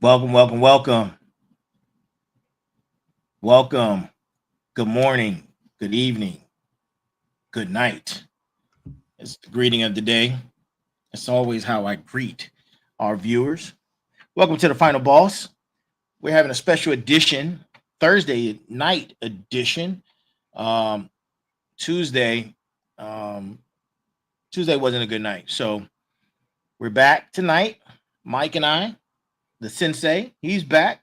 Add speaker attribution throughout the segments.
Speaker 1: Welcome, welcome, welcome, welcome. Good morning, good evening, good night. It's the greeting of the day. It's always how I greet our viewers. Welcome to the Final Boss. We're having a special edition, Thursday night edition. Um, Tuesday, um, Tuesday wasn't a good night, so we're back tonight. Mike and I, the sensei, he's back.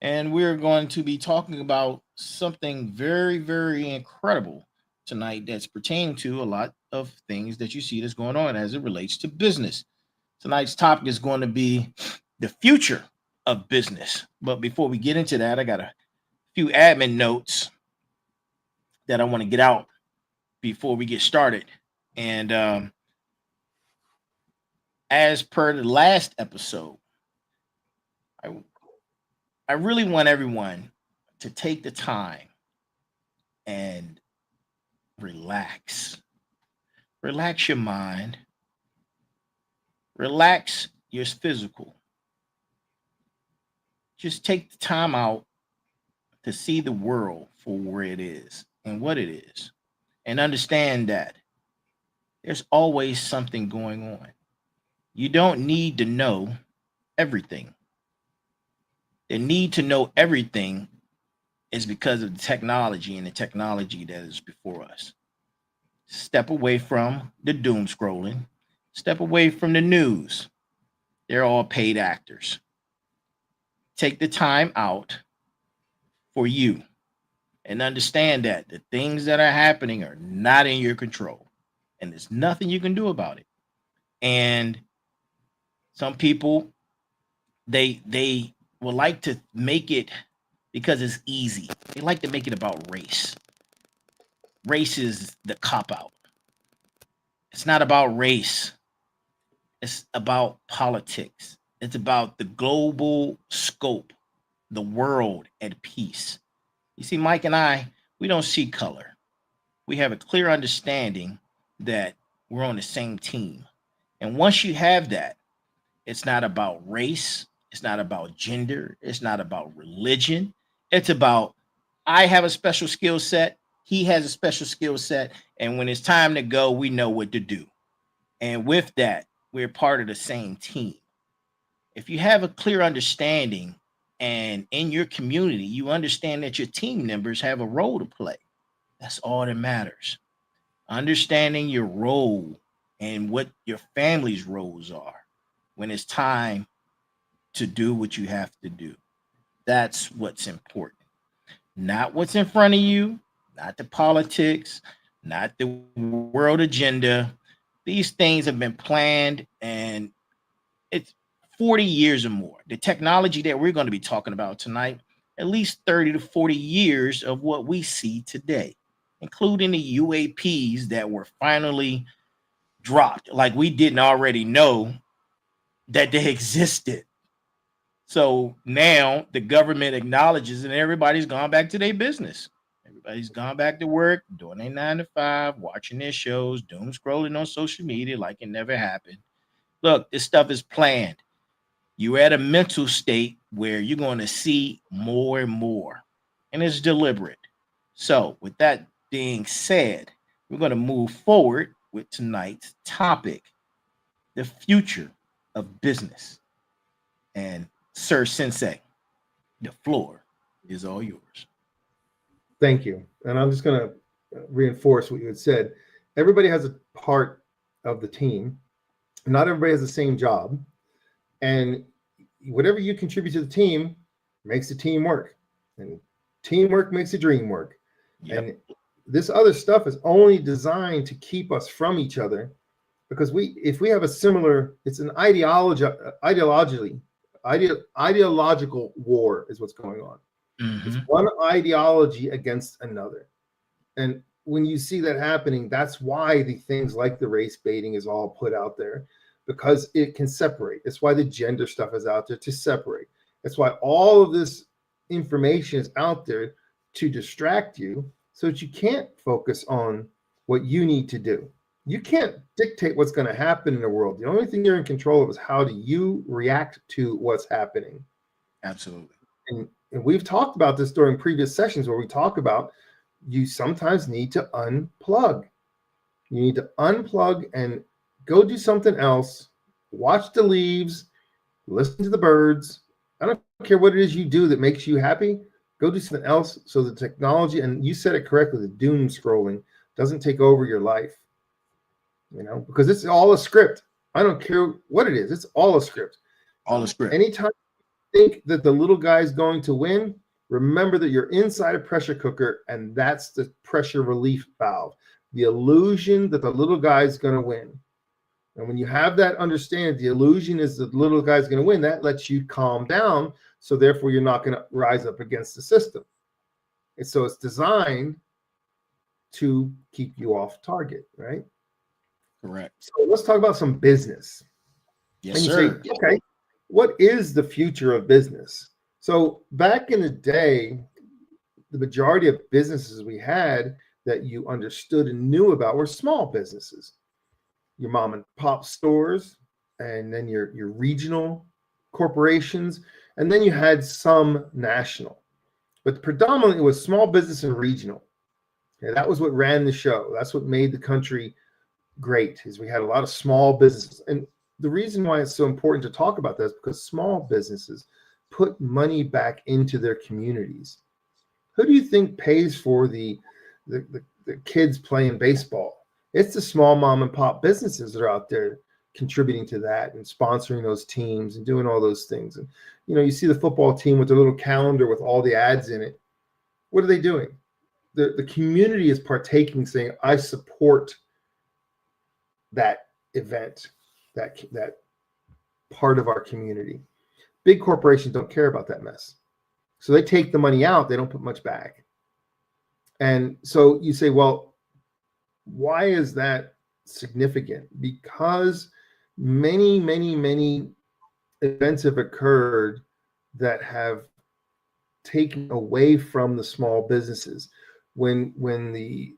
Speaker 1: And we're going to be talking about something very, very incredible tonight that's pertaining to a lot of things that you see that's going on as it relates to business. Tonight's topic is going to be the future of business. But before we get into that, I got a few admin notes that I want to get out before we get started. And as per the last episode, I, I really want everyone to take the time and relax. Relax your mind. Relax your physical. Just take the time out to see the world for where it is and what it is. And understand that there's always something going on. You don't need to know everything. The need to know everything is because of the technology and the technology that is before us. Step away from the doom scrolling. Step away from the news. They're all paid actors. Take the time out for you and understand that the things that are happening are not in your control and there's nothing you can do about it. And some people they will like to make it because it's easy. They like to make it about race. Race is the cop out. It's not about race. It's about politics. It's about the global scope, the world at peace. You see, Mike and I, we don't see color. We have a clear understanding that we're on the same team. And once you have that, it's not about race, it's not about gender, it's not about religion. It's about I have a special skill set, he has a special skill set, and when it's time to go, we know what to do. And with that, we're part of the same team. If you have a clear understanding and in your community, you understand that your team members have a role to play. That's all that matters. Understanding your role and what your family's roles are when it's time to do what you have to do. That's what's important. Not what's in front of you, not the politics, not the world agenda. These things have been planned and it's 40 years or more. The technology that we're going to be talking about tonight, at least 30 to 40 years of what we see today, including the UAPs that were finally dropped, like we didn't already know that they existed. So now the government acknowledges and everybody's gone back to their business. Everybody's gone back to work, doing their 9 to 5, watching their shows, doom scrolling on social media like it never happened. Look, this stuff is planned. You're at a mental state where you're going to see more and more, and it's deliberate. So, with that being said, we're going to move forward with tonight's topic, the future of business. And, Sir Sensei, the floor is all yours.
Speaker 2: Thank you. And I'm just going to reinforce what you had said. Everybody has a part of the team. Not everybody has the same job. And whatever you contribute to the team makes the team work. And teamwork makes the dream work.
Speaker 1: Yep.
Speaker 2: And this other stuff is only designed to keep us from each other because if we have a similar, it's an ideological war is what's going on. It's
Speaker 1: Mm-hmm.
Speaker 2: one ideology against another. And when you see that happening, that's why the things like the race baiting is all put out there because it can separate. That's why the gender stuff is out there to separate. That's why all of this information is out there to distract you so that you can't focus on what you need to do. You can't dictate what's going to happen in the world. The only thing you're in control of is how do you react to what's happening.
Speaker 1: Absolutely.
Speaker 2: And we've talked about this during previous sessions where we talk about you sometimes need to unplug. You need to unplug and go do something else. Watch the leaves, listen to the birds. I don't care what it is you do that makes you happy. Go do something else so the technology, and you said it correctly, the doom scrolling doesn't take over your life. Because it's all a script. I don't care what it is. It's all a script.
Speaker 1: All the script.
Speaker 2: Anytime you think that the little guy is going to win, remember that you're inside a pressure cooker, and that's the pressure relief valve. The illusion that the little guy is going to win. And when you have that understanding, the illusion is that the little guy is going to win, that lets you calm down. So therefore, you're not going to rise up against the system. And so it's designed to keep you off target, right?
Speaker 1: Correct.
Speaker 2: So let's talk about some business.
Speaker 1: Yes,
Speaker 2: and you
Speaker 1: sir.
Speaker 2: say, okay, what is the future of business? So back in the day, the majority of businesses we had that you understood and knew about were small businesses. Your mom and pop stores, and then your regional corporations, and then you had some national. But predominantly it was small business and regional. Okay, that was what ran the show. That's what made the country great, is we had a lot of small businesses. And the reason why it's so important to talk about that is because small businesses put money back into their communities. Who do you think pays for the kids playing baseball? It's the small mom and pop businesses that are out there contributing to that and sponsoring those teams and doing all those things. And you see the football team with their little calendar with all the ads in it. What are they doing? The community is partaking, saying, I support that event, that part of our community. Big corporations don't care about that mess. So they take the money out, they don't put much back. And so you say, well, why is that significant? Because many, many, many events have occurred that have taken away from the small businesses. When the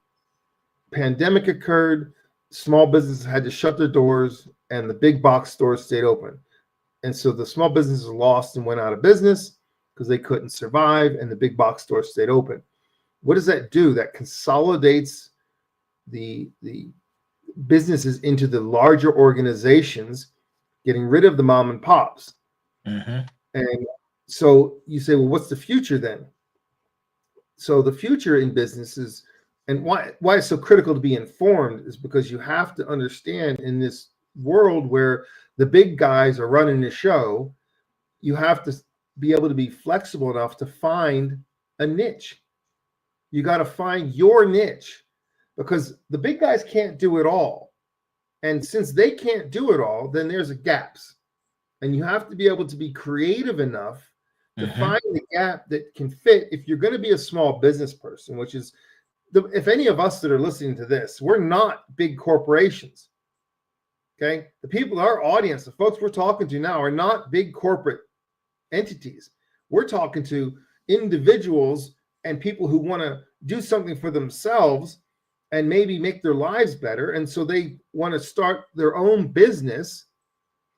Speaker 2: pandemic occurred, small businesses had to shut their doors and the big box stores stayed open. And so the small businesses lost and went out of business because they couldn't survive, and the big box stores stayed open. What does that do? That consolidates the businesses into the larger organizations, getting rid of the mom and pops.
Speaker 1: Mm-hmm.
Speaker 2: And so you say, well, what's the future then? So the future in businesses, and why it's so critical to be informed, is because you have to understand, in this world where the big guys are running the show, you have to be able to be flexible enough to find a niche. You got to find your niche, because the big guys can't do it all. And since they can't do it all, then there's a gaps. And you have to be able to be creative enough to find the gap that can fit. If you're going to be a small business person, which is, if any of us that are listening to this, we're not big corporations. Okay. The people, our audience, the folks we're talking to now, are not big corporate entities. We're talking to individuals and people who want to do something for themselves and maybe make their lives better. And so they want to start their own business.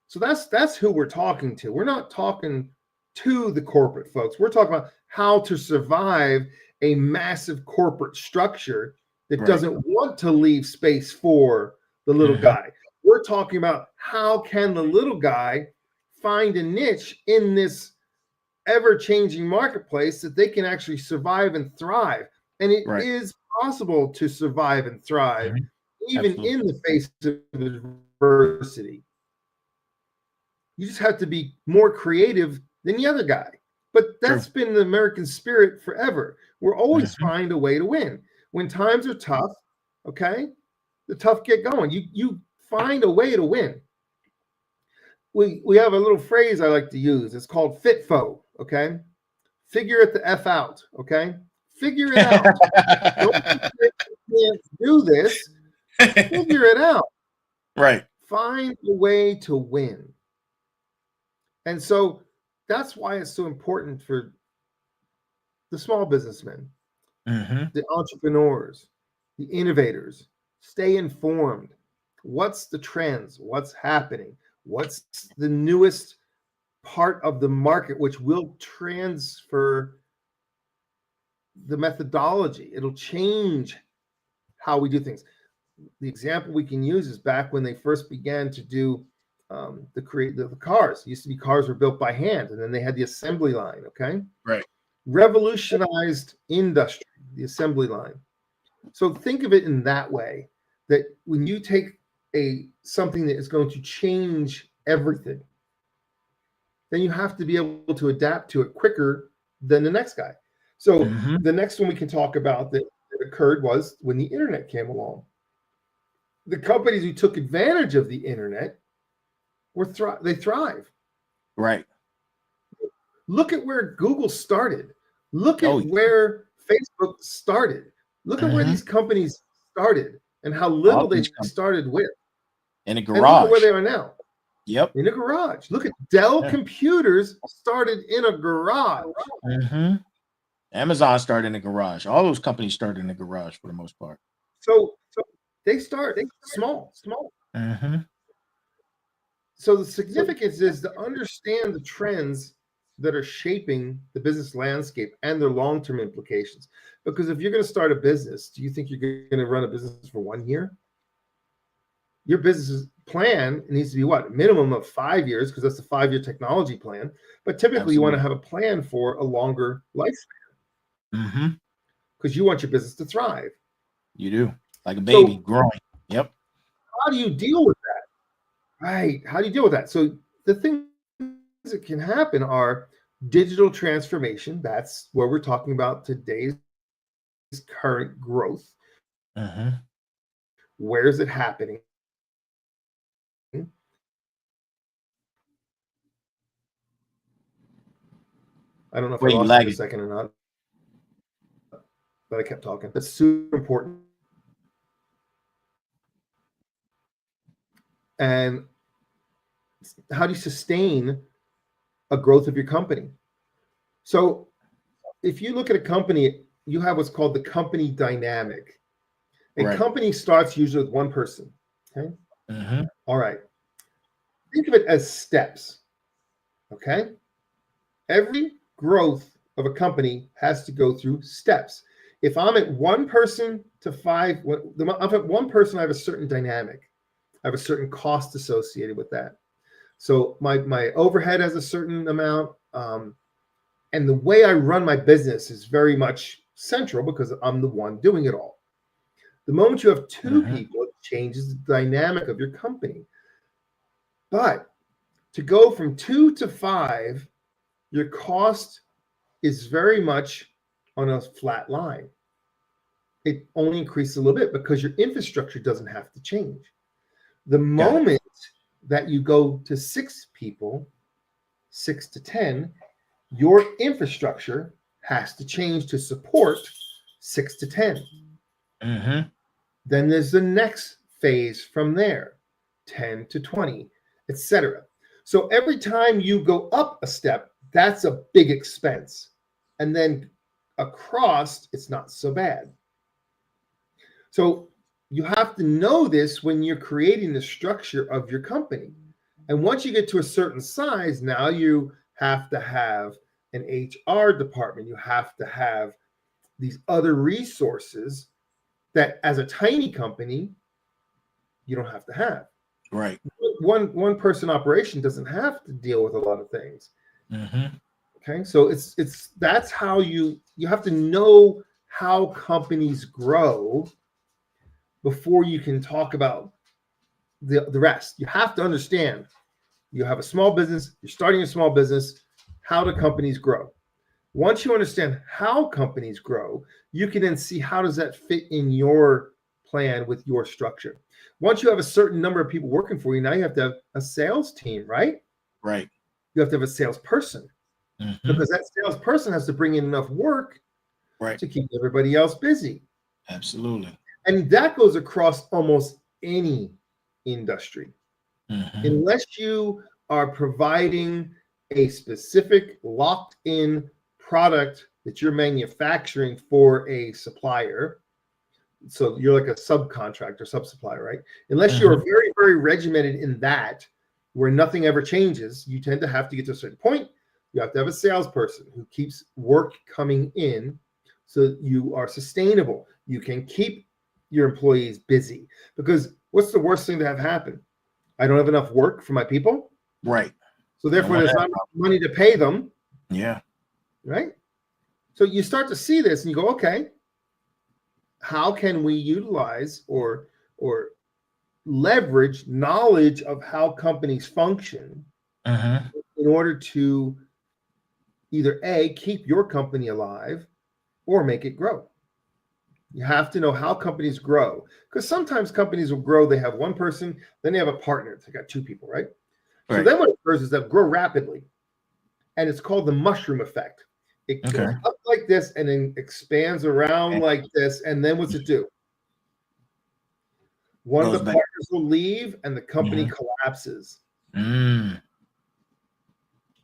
Speaker 2: So that's who we're talking to. We're not talking to the corporate folks. We're talking about how to survive a massive corporate structure that doesn't want to leave space for the little guy. We're talking about how can the little guy find a niche in this ever-changing marketplace that they can actually survive and thrive. And it is possible to survive and thrive even in the face of adversity. You just have to be more creative than the other guy. But that's been the American spirit forever. We're always find a way to win. When times are tough, okay, the tough get going. You find a way to win. We have a little phrase I like to use. It's called FITFO, okay? Figure it the F out, okay? Figure it out. Don't you can't do this. Figure it out.
Speaker 1: Right.
Speaker 2: Find a way to win. And so that's why it's so important for the small businessmen, the entrepreneurs, the innovators. Stay informed. What's the trends? What's happening? What's the newest part of the market which will transfer the methodology. It'll change how we do things. The example we can use is back when they first began to do the cars. It used to be cars were built by hand, and then they had the assembly line. Okay,
Speaker 1: Right.
Speaker 2: Revolutionized industry, the assembly line. So think of it in that way, that when you take something that is going to change everything, then you have to be able to adapt to it quicker than the next guy. So the next one we can talk about that occurred was when the internet came along. The companies who took advantage of the internet they thrive.
Speaker 1: Right.
Speaker 2: Look at where Google started. Look at where Facebook started. Look at where these companies started and how little they started with.
Speaker 1: In a
Speaker 2: And look
Speaker 1: garage.
Speaker 2: at where they are now.
Speaker 1: Yep.
Speaker 2: In a garage. Look at Dell Computers started in a garage.
Speaker 1: Amazon started in a garage. All those companies started in a garage for the most part.
Speaker 2: So they start small. So the significance is to understand the trends that are shaping the business landscape and their long-term implications. Because if you're going to start a business, do you think you're going to run a business for 1 year? Your business plan needs to be what? A minimum of 5 years, because that's the 5-year technology plan. But typically, you want to have a plan for a longer lifespan. Because you want your business to thrive.
Speaker 1: You do, like a baby growing. Yep.
Speaker 2: How do you deal with that? Right. How do you deal with that? So the things that can happen are digital transformation. That's where we're talking about today's current growth. Where is it happening? I don't know if I lost it for a second or not, but I kept talking. That's super important. And how do you sustain a growth of your company? So if you look at a company, you have what's called the company dynamic. A company starts usually with one person. Okay. All right. Think of it as steps. Okay. Every growth of a company has to go through steps. If I'm at 1 person to 5, I'm at 1 person, I have a certain dynamic. I have a certain cost associated with that. So my overhead has a certain amount. And the way I run my business is very much central because I'm the one doing it all. The moment you have 2 people, it changes the dynamic of your company. But to go from 2 to 5, your cost is very much on a flat line. It only increases a little bit because your infrastructure doesn't have to change. The moment that you go to 6 people, 6 to 10, your infrastructure has to change to support 6 to 10. Then there's the next phase from there, 10 to 20, etc. So every time you go up a step, that's a big expense. And then across, it's not so bad. So you have to know this when you're creating the structure of your company. And once you get to a certain size, now you have to have an HR department. You have to have these other resources that as a tiny company, you don't have to have.
Speaker 1: Right.
Speaker 2: One person operation doesn't have to deal with a lot of things. Okay. So that's how you have to know how companies grow before you can talk about the rest. You have to understand you have a small business, you're starting a small business, how do companies grow? Once you understand how companies grow, you can then see how does that fit in your plan with your structure. Once you have a certain number of people working for you, now you have to have a sales team, right?
Speaker 1: Right.
Speaker 2: You have to have a salesperson because that salesperson has to bring in enough work to keep everybody else busy.
Speaker 1: Absolutely.
Speaker 2: And that goes across almost any industry. Unless you are providing a specific locked-in product that you're manufacturing for a supplier, so you're like a subcontractor, sub-supplier, right? Unless you're very, very regimented in that, where nothing ever changes, you tend to have to get to a certain point. You have to have a salesperson who keeps work coming in so that you are sustainable. You can keep your employees busy, because what's the worst thing to have happen? I don't have enough work for my people.
Speaker 1: Right.
Speaker 2: So therefore, there's not enough money to pay them.
Speaker 1: Yeah.
Speaker 2: Right. So you start to see this and you go, okay, how can we utilize or leverage knowledge of how companies function in order to either A, keep your company alive or make it grow? You have to know how companies grow, because sometimes companies will grow. They have one person, then they have a partner. They got two people, right? So then what occurs is that grow rapidly, and it's called the mushroom effect. It goes up like this and then expands around like this, and then what's it do? One of the partners will leave, and the company collapses.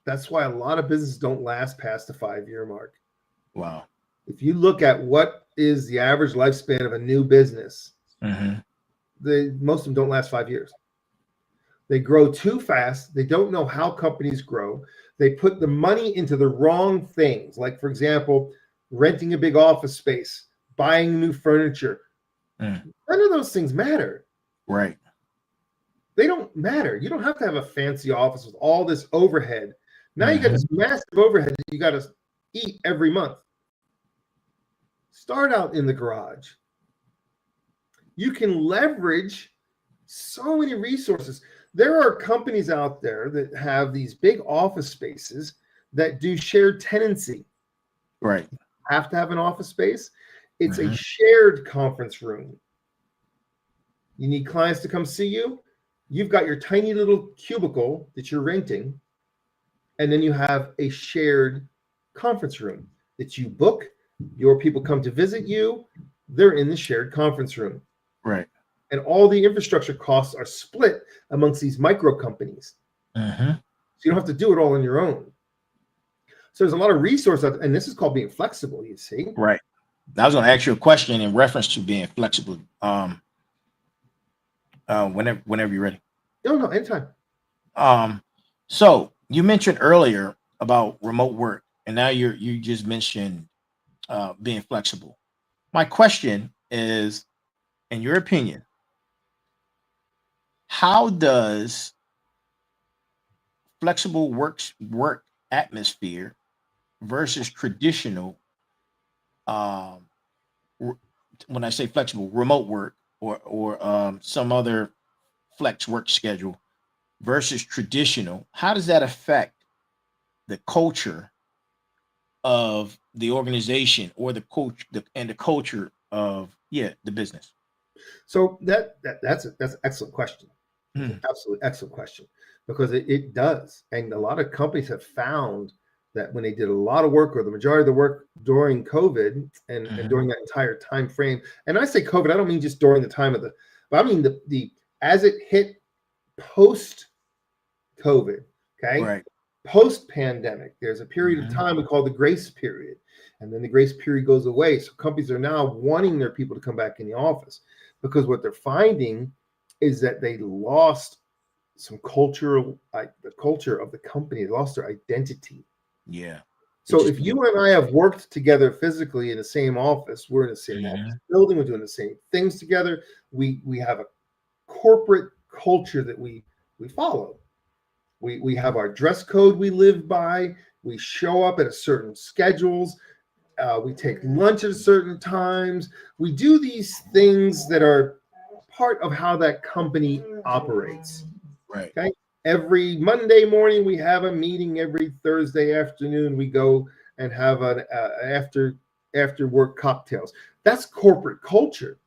Speaker 2: That's why a lot of businesses don't last past the 5-year mark.
Speaker 1: Wow.
Speaker 2: If you look at what is the average lifespan of a new business, most of them don't last 5 years. They grow too fast. They don't know how companies grow. They put the money into the wrong things. Like, for example, renting a big office space, buying new furniture. None of those things matter.
Speaker 1: Right.
Speaker 2: They don't matter. You don't have to have a fancy office with all this overhead. Now you got this massive overhead that you got to eat every month. Start out in the garage. You can leverage so many resources. There are companies out there that have these big office spaces that do shared tenancy.
Speaker 1: Right.
Speaker 2: You have to have an office space. It's a shared conference room. You need clients to come see you. You've got your tiny little cubicle that you're renting, and then you have a shared conference room that you book. Your people come to visit you. They're in the shared conference room.
Speaker 1: Right.
Speaker 2: And all the infrastructure costs are split amongst these micro companies. So you don't have to do it all on your own. So there's a lot of resources, and this is called being flexible, you see.
Speaker 1: Right. I was going to ask you a question in reference to being flexible. Whenever you're ready.
Speaker 2: No, anytime.
Speaker 1: So you mentioned earlier about remote work, and now you just mentioned being flexible. My question is, in your opinion, how does flexible work atmosphere versus traditional, when I say flexible, remote work or some other flex work schedule versus traditional, how does that affect the culture of the organization or the culture of the business?
Speaker 2: So that's an excellent question. Absolutely excellent question, because it does. And a lot of companies have found that when they did a lot of work or the majority of the work during COVID and during that entire time frame, and I say COVID, I don't mean just during the time of but I mean the as it hit post COVID, okay?
Speaker 1: Right.
Speaker 2: Post pandemic, there's a period of time we call the grace period, and then the grace period goes away. So companies are now wanting their people to come back in the office, because what they're finding is that they lost some cultural, the culture of the company. They lost their identity.
Speaker 1: Yeah.
Speaker 2: So if you and I have worked together physically in the same office, we're in the same office building, we're doing the same things together. We have a corporate culture that we follow. We have our dress code we live by. We show up at a certain schedules. We take lunch at certain times. We do these things that are part of how that company operates.
Speaker 1: Right.
Speaker 2: Okay. Every Monday morning we have a meeting. Every Thursday afternoon we go and have an after work cocktails. That's corporate culture.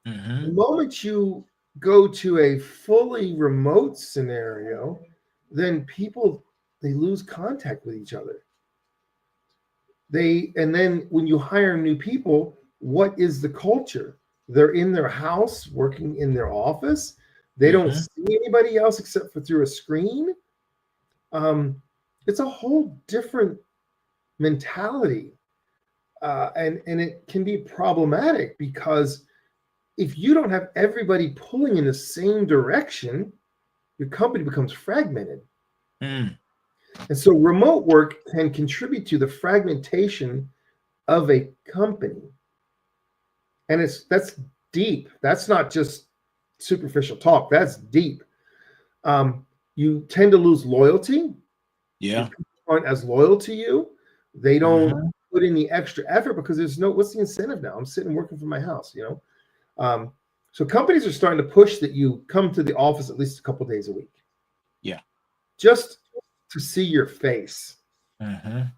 Speaker 2: The moment you go to a fully remote scenario, then people, they lose contact with each other. And then when you hire new people, what is the culture? They're in their house, working in their office. They don't see anybody else except for through a screen. It's a whole different mentality. And it can be problematic, because if you don't have everybody pulling in the same direction, your company becomes fragmented.
Speaker 1: Mm.
Speaker 2: And so remote work can contribute to the fragmentation of a company. And that's deep. That's not just superficial talk. That's deep. You tend to lose loyalty.
Speaker 1: Yeah.
Speaker 2: People aren't as loyal to you. They don't
Speaker 1: Mhm.
Speaker 2: put in the extra effort because there's no, what's the incentive now? I'm sitting working from my house, you know? So companies are starting to push that you come to the office at least a couple days a week.
Speaker 1: Yeah.
Speaker 2: Just to see your face,
Speaker 1: Mhm.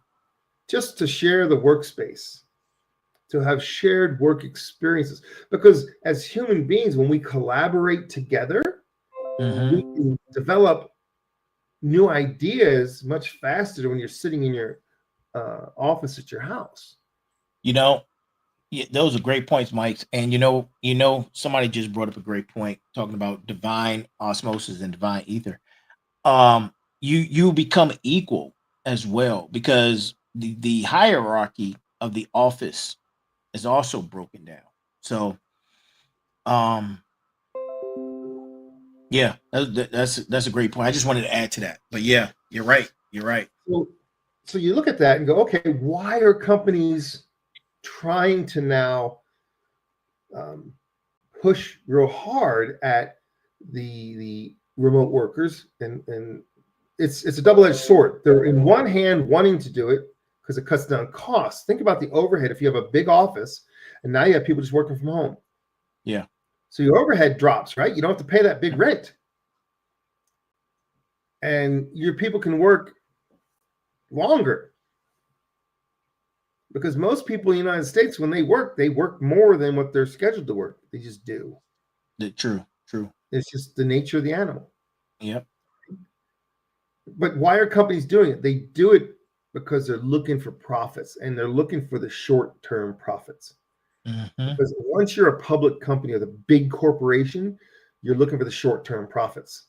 Speaker 2: just to share the workspace, to have shared work experiences. Because as human beings, when we collaborate together,
Speaker 1: Mhm.
Speaker 2: we can develop new ideas much faster than when you're sitting in your office at your house.
Speaker 1: You know, those are great points, Mike. And somebody just brought up a great point talking about divine osmosis and divine ether. You become equal as well because the hierarchy of the office is also broken down. So, um, yeah, that's a great point. I just wanted to add to that. But yeah, you're right. You're right.
Speaker 2: So you look at that and go, okay, why are companies trying to now push real hard at the remote workers? And it's a double-edged sword. They're in one hand wanting to do it because it cuts down costs. Think about the overhead. If you have a big office and now you have people just working from home,
Speaker 1: Yeah.
Speaker 2: so your overhead drops, right? You don't have to pay that big rent, and your people can work longer. Because most people in the United States, when they work more than what they're scheduled to work. They just do.
Speaker 1: True. True.
Speaker 2: It's just the nature of the animal.
Speaker 1: Yep.
Speaker 2: But why are companies doing it? They do it because they're looking for profits, and they're looking for the short-term profits.
Speaker 1: Mhm.
Speaker 2: Because once you're a public company or the big corporation, you're looking for the short-term profits.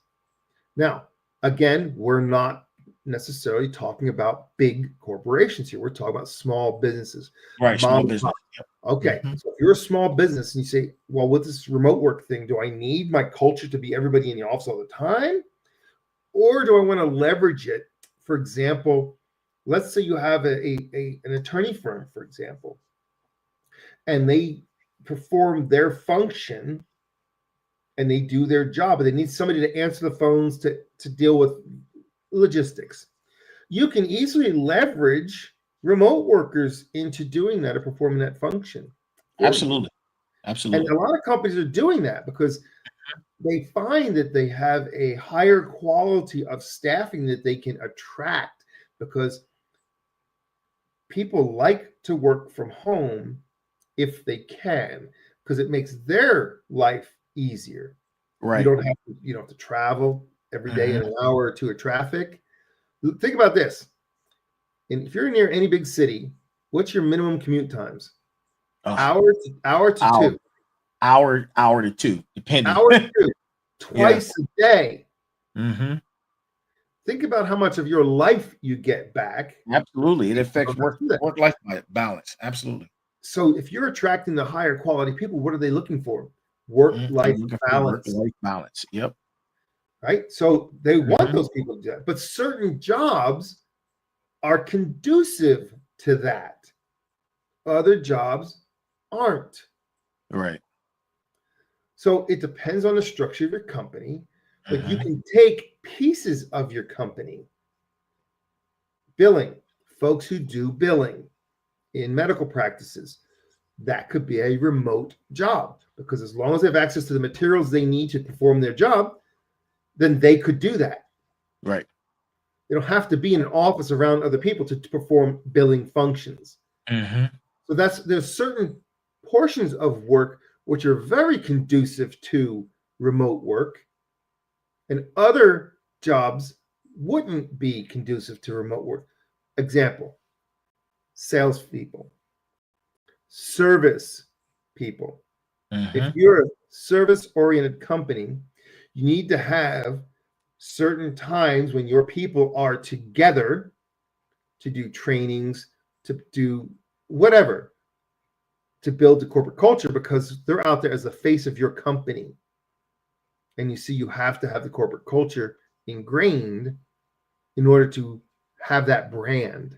Speaker 2: Now, again, we're not necessarily talking about big corporations here. We're talking about small businesses,
Speaker 1: Right. Small
Speaker 2: mom and
Speaker 1: business.
Speaker 2: pop.
Speaker 1: Yep.
Speaker 2: Okay,
Speaker 1: Mhm.
Speaker 2: so if you're a small business and you say, well, with this remote work thing, do I need my culture to be everybody in the office all the time? Or do I want to leverage it? For example, let's say you have an attorney firm, for example, and they perform their function and they do their job, but they need somebody to answer the phones to deal with logistics. You can easily leverage remote workers into doing that or performing that function for you.
Speaker 1: Absolutely.
Speaker 2: And
Speaker 1: Absolutely.
Speaker 2: a lot of companies are doing that because they find that they have a higher quality of staffing that they can attract because people like to work from home if they can because it makes their life easier.
Speaker 1: Right.
Speaker 2: You don't have to travel every day in
Speaker 1: Mhm.
Speaker 2: an hour or two of traffic. Think about this. And if you're near any big city, what's your minimum commute times?
Speaker 1: Oh,
Speaker 2: Hour to
Speaker 1: hour,
Speaker 2: two.
Speaker 1: hour to two, depending.
Speaker 2: Hour to two.
Speaker 1: Yeah.
Speaker 2: Twice a day.
Speaker 1: Mhm.
Speaker 2: Think about how much of your life you get back.
Speaker 1: Absolutely. It
Speaker 2: You
Speaker 1: affects
Speaker 2: don't have to do that.
Speaker 1: work life balance. Absolutely.
Speaker 2: So if you're attracting the higher quality people, what are they looking for? Work
Speaker 1: They're
Speaker 2: life
Speaker 1: looking for work
Speaker 2: balance,
Speaker 1: life balance. Yep.
Speaker 2: right? So they want
Speaker 1: Mhm.
Speaker 2: those people to do that. But certain jobs are conducive to that. Other jobs aren't.
Speaker 1: Right.
Speaker 2: So it depends on the structure of your company, but you
Speaker 1: Mhm.
Speaker 2: can take pieces of your company, billing, folks who do billing in medical practices. That could be a remote job because as long as they have access to the materials they need to perform their job, then they could do that.
Speaker 1: Right.
Speaker 2: They don't have to be in an office around other people to perform billing functions.
Speaker 1: Mhm.
Speaker 2: So there's certain portions of work which are very conducive to remote work, and other jobs wouldn't be conducive to remote work. Example: salespeople, service people. If
Speaker 1: Mhm.
Speaker 2: you're a service oriented company, you need to have certain times when your people are together to do trainings, to do whatever, to build the corporate culture because they're out there as the face of your company. And you see, you have to have the corporate culture ingrained in order to have that brand.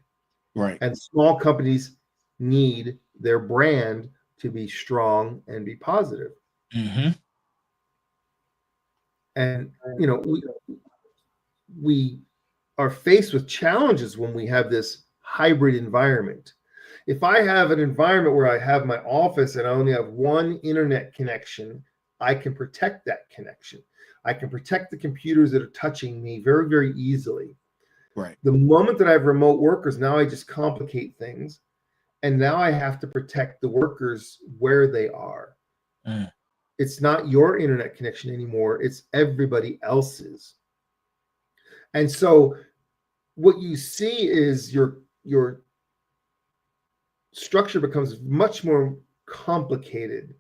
Speaker 1: Right.
Speaker 2: And small companies need their brand to be strong and be positive.
Speaker 1: Mm-hmm.
Speaker 2: And, you know, we are faced with challenges when we have this hybrid environment. If I have an environment where I have my office and I only have one internet connection, I can protect that connection. I can protect the computers that are touching me very, very easily.
Speaker 1: Right.
Speaker 2: The moment that I have remote workers, now I just complicate things. And now I have to protect the workers where they are.
Speaker 1: Mm.
Speaker 2: It's not your internet connection anymore. It's everybody else's. And so what you see is your structure becomes much more complicated,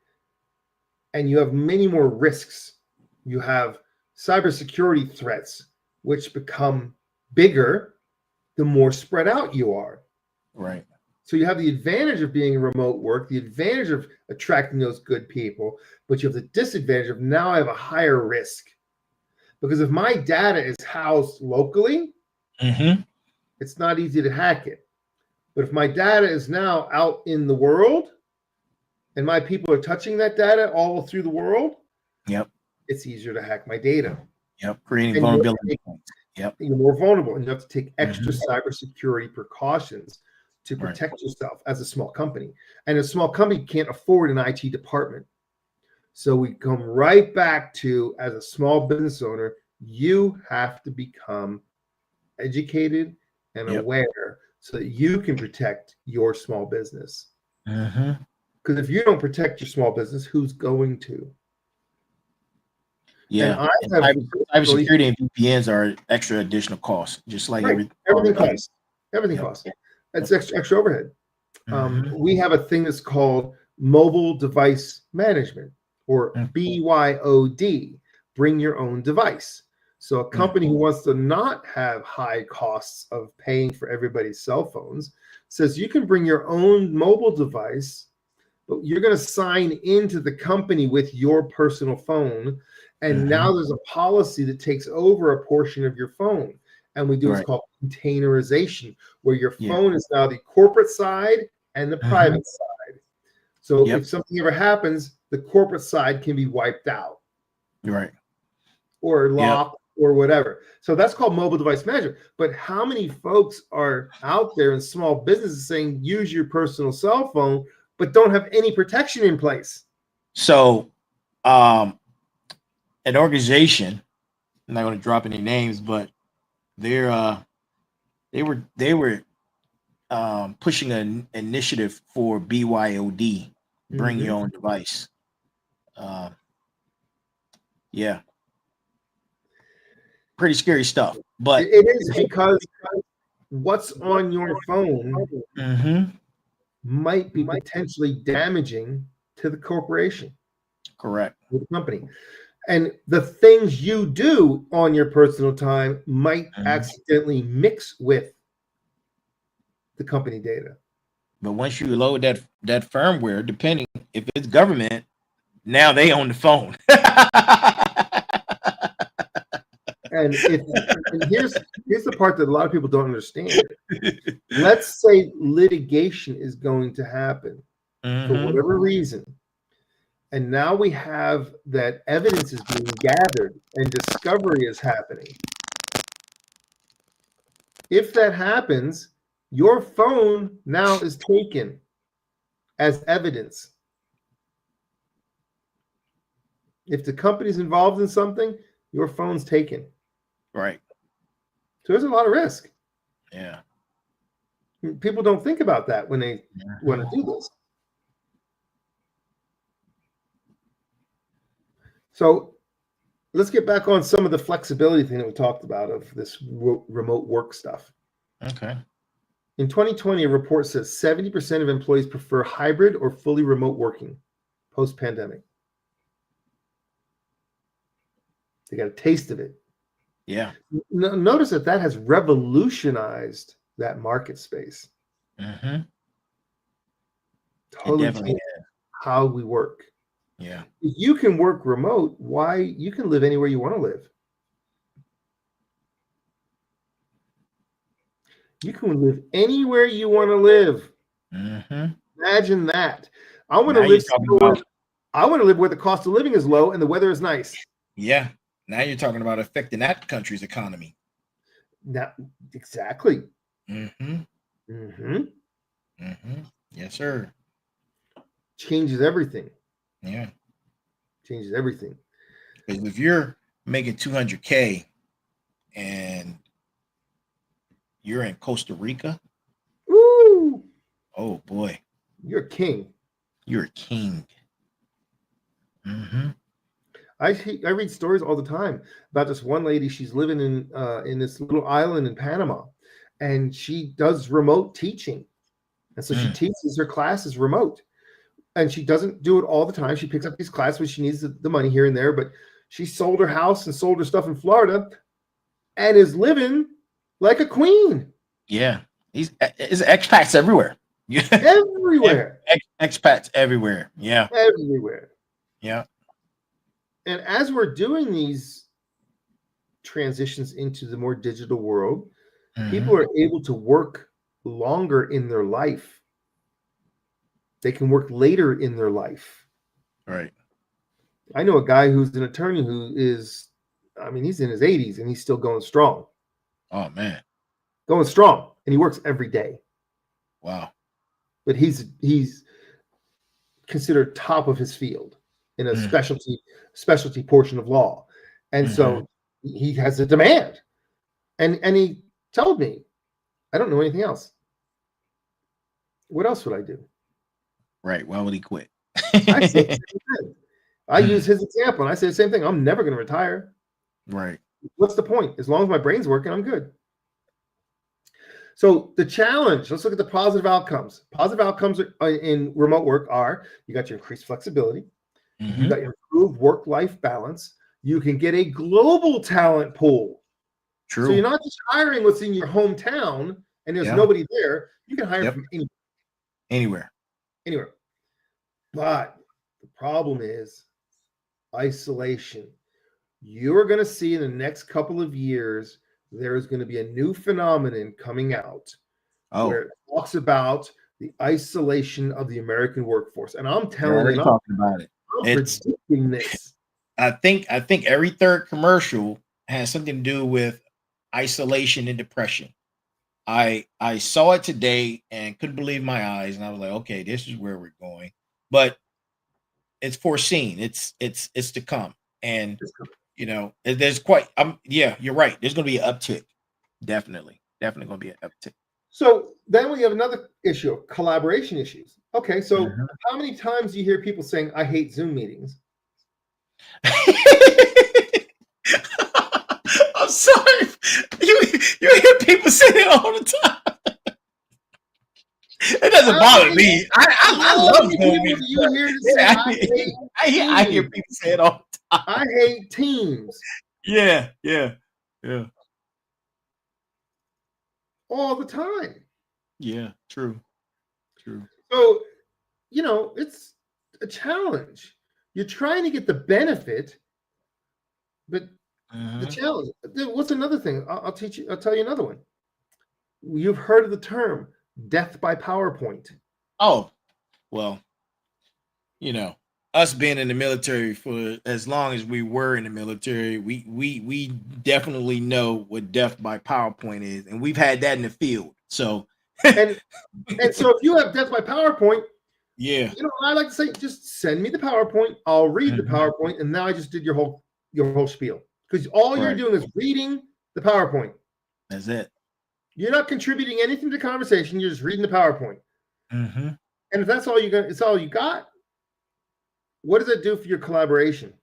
Speaker 2: and you have many more risks. You have cybersecurity threats, which become bigger the more spread out you are.
Speaker 1: Right.
Speaker 2: So you have the advantage of being remote work, the advantage of attracting those good people, but you have the disadvantage of now I have a higher risk. Because if my data is housed locally,
Speaker 1: Mm-hmm.
Speaker 2: it's not easy to hack it. But if my data is now out in the world and my people are touching that data all through the world,
Speaker 1: Yep.
Speaker 2: it's easier to hack my data.
Speaker 1: Yep. Creating
Speaker 2: And
Speaker 1: vulnerability points. Yep.
Speaker 2: you're more vulnerable, and you have to take extra cybersecurity precautions to protect yourself as a small company. And a small company can't afford an IT department. So we come right back to, as a small business owner, you have to become educated and aware so that you can protect your small business.
Speaker 1: Mm-hmm.
Speaker 2: Because if you don't protect your small business, who's going to?
Speaker 1: Yeah.
Speaker 2: And I have
Speaker 1: cybersecurity and VPNs are extra additional costs, just like
Speaker 2: everything costs. Everything costs. That's extra overhead. We have a thing that's called mobile device management, or BYOD, bring your own device. So a company who wants to not have high costs of paying for everybody's cell phones says you can bring your own mobile device, but you're going to sign into the company with your personal phone. And now there's a policy that takes over a portion of your phone. And we do what's called containerization, where your phone is now the corporate side and the private side. So if something ever happens, the corporate side can be wiped out.
Speaker 1: Right.
Speaker 2: Or locked or whatever. So that's called mobile device management. But how many folks are out there in small businesses saying use your personal cell phone, but don't have any protection in place?
Speaker 1: So an organization, I'm not going to drop any names, but they were pushing an initiative for BYOD, bring your own device. Yeah, pretty scary stuff. But
Speaker 2: it is, because what's on your phone might be potentially damaging to the corporation.
Speaker 1: Correct.
Speaker 2: To the company. And the things you do on your personal time might accidentally mix with the company data.
Speaker 1: But once you load that firmware, depending if it's government, now they own the phone.
Speaker 2: And here's the part that a lot of people don't understand. Let's say litigation is going to happen for whatever reason. And now we have that evidence is being gathered and discovery is happening. If that happens, your phone now is taken as evidence. If the company's involved in something, your phone's taken.
Speaker 1: Right.
Speaker 2: So there's a lot of risk.
Speaker 1: Yeah.
Speaker 2: People don't think about that when they want to do this. So let's get back on some of the flexibility thing that we talked about of this remote work stuff.
Speaker 1: Okay.
Speaker 2: In 2020, a report says 70% of employees prefer hybrid or fully remote working post-pandemic. They got a taste of it.
Speaker 1: Yeah.
Speaker 2: Notice that has revolutionized that market space.
Speaker 1: Totally
Speaker 2: Totally changed how we work.
Speaker 1: Yeah.
Speaker 2: If you can work remote, why you can live anywhere you want to live. You can live anywhere you want to live.
Speaker 1: Mm-hmm.
Speaker 2: Imagine that. I want to
Speaker 1: Now you're
Speaker 2: live
Speaker 1: talking
Speaker 2: somewhere.
Speaker 1: about,
Speaker 2: I want to live where the cost of living is low and the weather is nice.
Speaker 1: yeah. Now you're talking about affecting that country's economy.
Speaker 2: That exactly.
Speaker 1: Mm-hmm.
Speaker 2: Mm-hmm.
Speaker 1: Mm-hmm. Yes, sir.
Speaker 2: Changes everything.
Speaker 1: Yeah.
Speaker 2: Changes everything.
Speaker 1: Because if you're making 200K and you're in Costa Rica,
Speaker 2: Woo!
Speaker 1: oh boy,
Speaker 2: You're a king.
Speaker 1: you're a king. Mm-hmm.
Speaker 2: I read stories all the time about this one lady. She's living in this little island in Panama, and she does remote teaching, and so she
Speaker 1: Mm.
Speaker 2: teaches her classes remote. And she doesn't do it all the time. She picks up these classes when she needs the money here and there. But she sold her house and sold her stuff in Florida, and is living like a queen.
Speaker 1: Yeah. It's expats everywhere. Yeah.
Speaker 2: Everywhere.
Speaker 1: Expats everywhere. Yeah.
Speaker 2: Everywhere.
Speaker 1: Yeah.
Speaker 2: And as we're doing these transitions into the more digital world, people are able to work longer in their life. They can work later in their life.
Speaker 1: Right.
Speaker 2: I know a guy who's an attorney who is, I mean, he's in his 80s and he's still going strong.
Speaker 1: Oh man.
Speaker 2: Going strong. And he works every day.
Speaker 1: Wow.
Speaker 2: But he's considered top of his field in a specialty portion of law. And so he has a demand. And he told me, I don't know anything else. What else would I do?
Speaker 1: Right. Why would he quit?
Speaker 2: I said the same thing. I use his example and I say the same thing. I'm never going to retire.
Speaker 1: Right.
Speaker 2: What's the point? As long as my brain's working, I'm good. So the challenge, let's look at the positive outcomes. Positive outcomes in remote work are you got your increased flexibility, you got your improved work-life balance, you can get a global talent pool.
Speaker 1: True.
Speaker 2: So you're not just hiring what's in your hometown and there's nobody there. You can hire from
Speaker 1: anywhere.
Speaker 2: But the problem is isolation. You're going to see in the next couple of years, there is going to be a new phenomenon coming out where it talks about the isolation of the American workforce. And I'm telling you,
Speaker 1: talking about it.
Speaker 2: I'm predicting this.
Speaker 1: I think every third commercial has something to do with isolation and depression. I saw it today and couldn't believe my eyes, and I was like, okay, this is where we're going. But it's foreseen. It's to come. And you know, there's quite yeah, you're right. There's gonna be an uptick. Definitely gonna be an uptick.
Speaker 2: So then we have another issue of collaboration issues. Okay, so how many times do you hear people saying, I hate Zoom meetings?
Speaker 1: I'm sorry. You hear people say it all the time. It doesn't bother me. I love Zoom meetings.
Speaker 2: You hear to say,
Speaker 1: I hear people say it all the time.
Speaker 2: I hate Teams.
Speaker 1: Yeah.
Speaker 2: All the time.
Speaker 1: Yeah, true.
Speaker 2: So, you know, it's a challenge. You're trying to get the benefit, but the challenge. What's another thing? I'll tell you another one. You've heard of the term death by PowerPoint.
Speaker 1: Oh, well, you know, us being in the military for as long as we were in the military, we definitely know what death by PowerPoint is, and we've had that in the field. So
Speaker 2: and so if you have death by PowerPoint,
Speaker 1: yeah,
Speaker 2: you know what I like to say, just send me the PowerPoint. I'll read the PowerPoint, and now I just did your whole spiel. Because all you're doing is reading the PowerPoint.
Speaker 1: That's it.
Speaker 2: You're not contributing anything to the conversation. You're just reading the PowerPoint. And if that's all it's all you got, what does it do for your collaboration?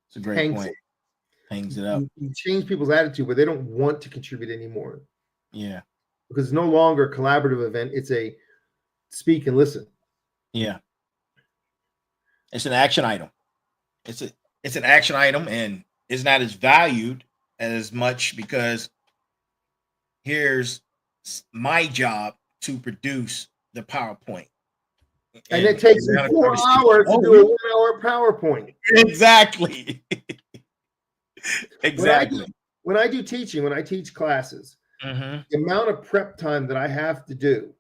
Speaker 1: It's a great point. Hangs it up.
Speaker 2: You change people's attitude where they don't want to contribute anymore.
Speaker 1: Yeah.
Speaker 2: Because it's no longer a collaborative event. It's a speak and listen.
Speaker 1: Yeah. It's an action item. It's an action item, and it's not as valued as much because here's my job to produce the PowerPoint.
Speaker 2: And it takes me 4 hours to do a 1 hour PowerPoint.
Speaker 1: Exactly. Exactly.
Speaker 2: When I do teaching, when I teach classes,
Speaker 1: Mm-hmm.
Speaker 2: the amount of prep time that I have to do,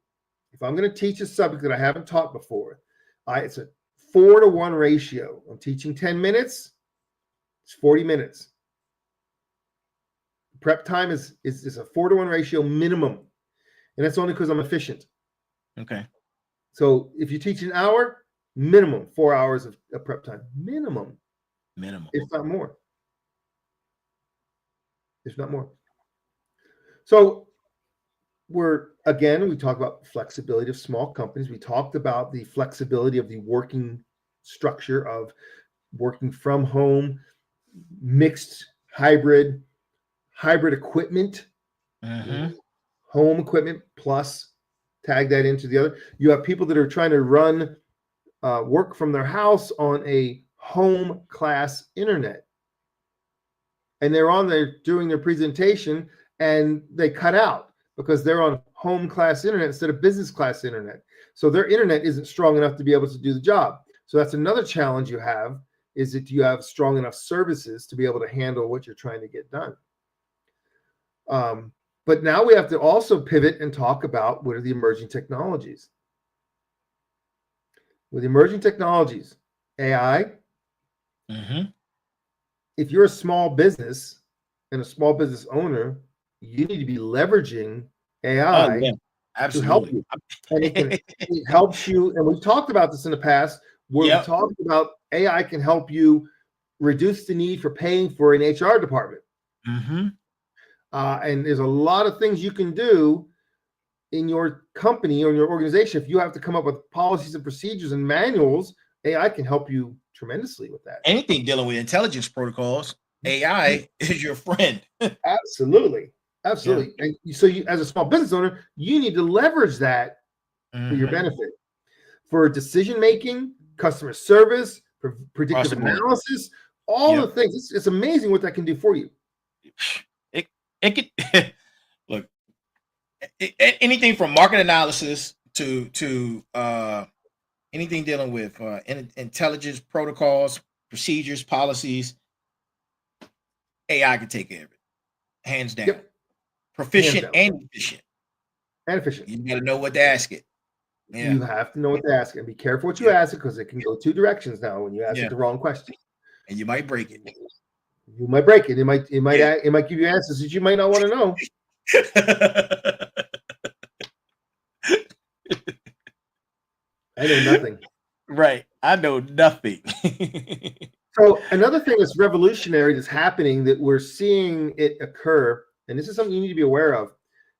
Speaker 2: if I'm going to teach a subject that I haven't taught before, it's a 4-to-1 ratio. I'm teaching 10 minutes, it's 40 minutes. Prep time is a 4-to-1 ratio minimum. And that's only because I'm efficient.
Speaker 1: Okay.
Speaker 2: So if you teach an hour, minimum 4 hours of prep time. Minimum. If not more. If not more. So we talk about flexibility of small companies. We talked about the flexibility of the working structure of working from home, mixed hybrid equipment, home equipment plus tag that into the other. You have people that are trying to run work from their house on a home class internet. And they're on there doing their presentation and they cut out because they're on home class internet instead of business class internet. So their internet isn't strong enough to be able to do the job. So that's another challenge you have, is that you have strong enough services to be able to handle what you're trying to get done. But now we have to also pivot and talk about what are the emerging technologies. With emerging technologies, AI, if you're a small business and a small business owner, you need to be leveraging AI to help you. And it helps you. And we've talked about this in the past, where we talked about AI can help you reduce the need for paying for an HR department. And there's a lot of things you can do in your company or in your organization. If you have to come up with policies and procedures and manuals, AI can help you tremendously with that.
Speaker 1: Anything dealing with intelligence protocols, AI is your friend.
Speaker 2: Absolutely. And so you, as a small business owner, you need to leverage that for your benefit, for decision making, customer service, for predictive analysis, all the things. It's amazing what that can do for you.
Speaker 1: It could look anything from market analysis to anything dealing with intelligence protocols, procedures, policies. AI can take care of it, hands down. Proficient and efficient. You got to know what to ask it.
Speaker 2: You have to know what to ask, and be careful what you ask it, because it can go 2 directions now when you ask it the wrong question.
Speaker 1: And you might break it.
Speaker 2: You might break it. It might give you answers that you might not want to know. I know nothing.
Speaker 1: Right. I know nothing.
Speaker 2: So another thing that's revolutionary that's happening, that we're seeing it occur, and this is something you need to be aware of.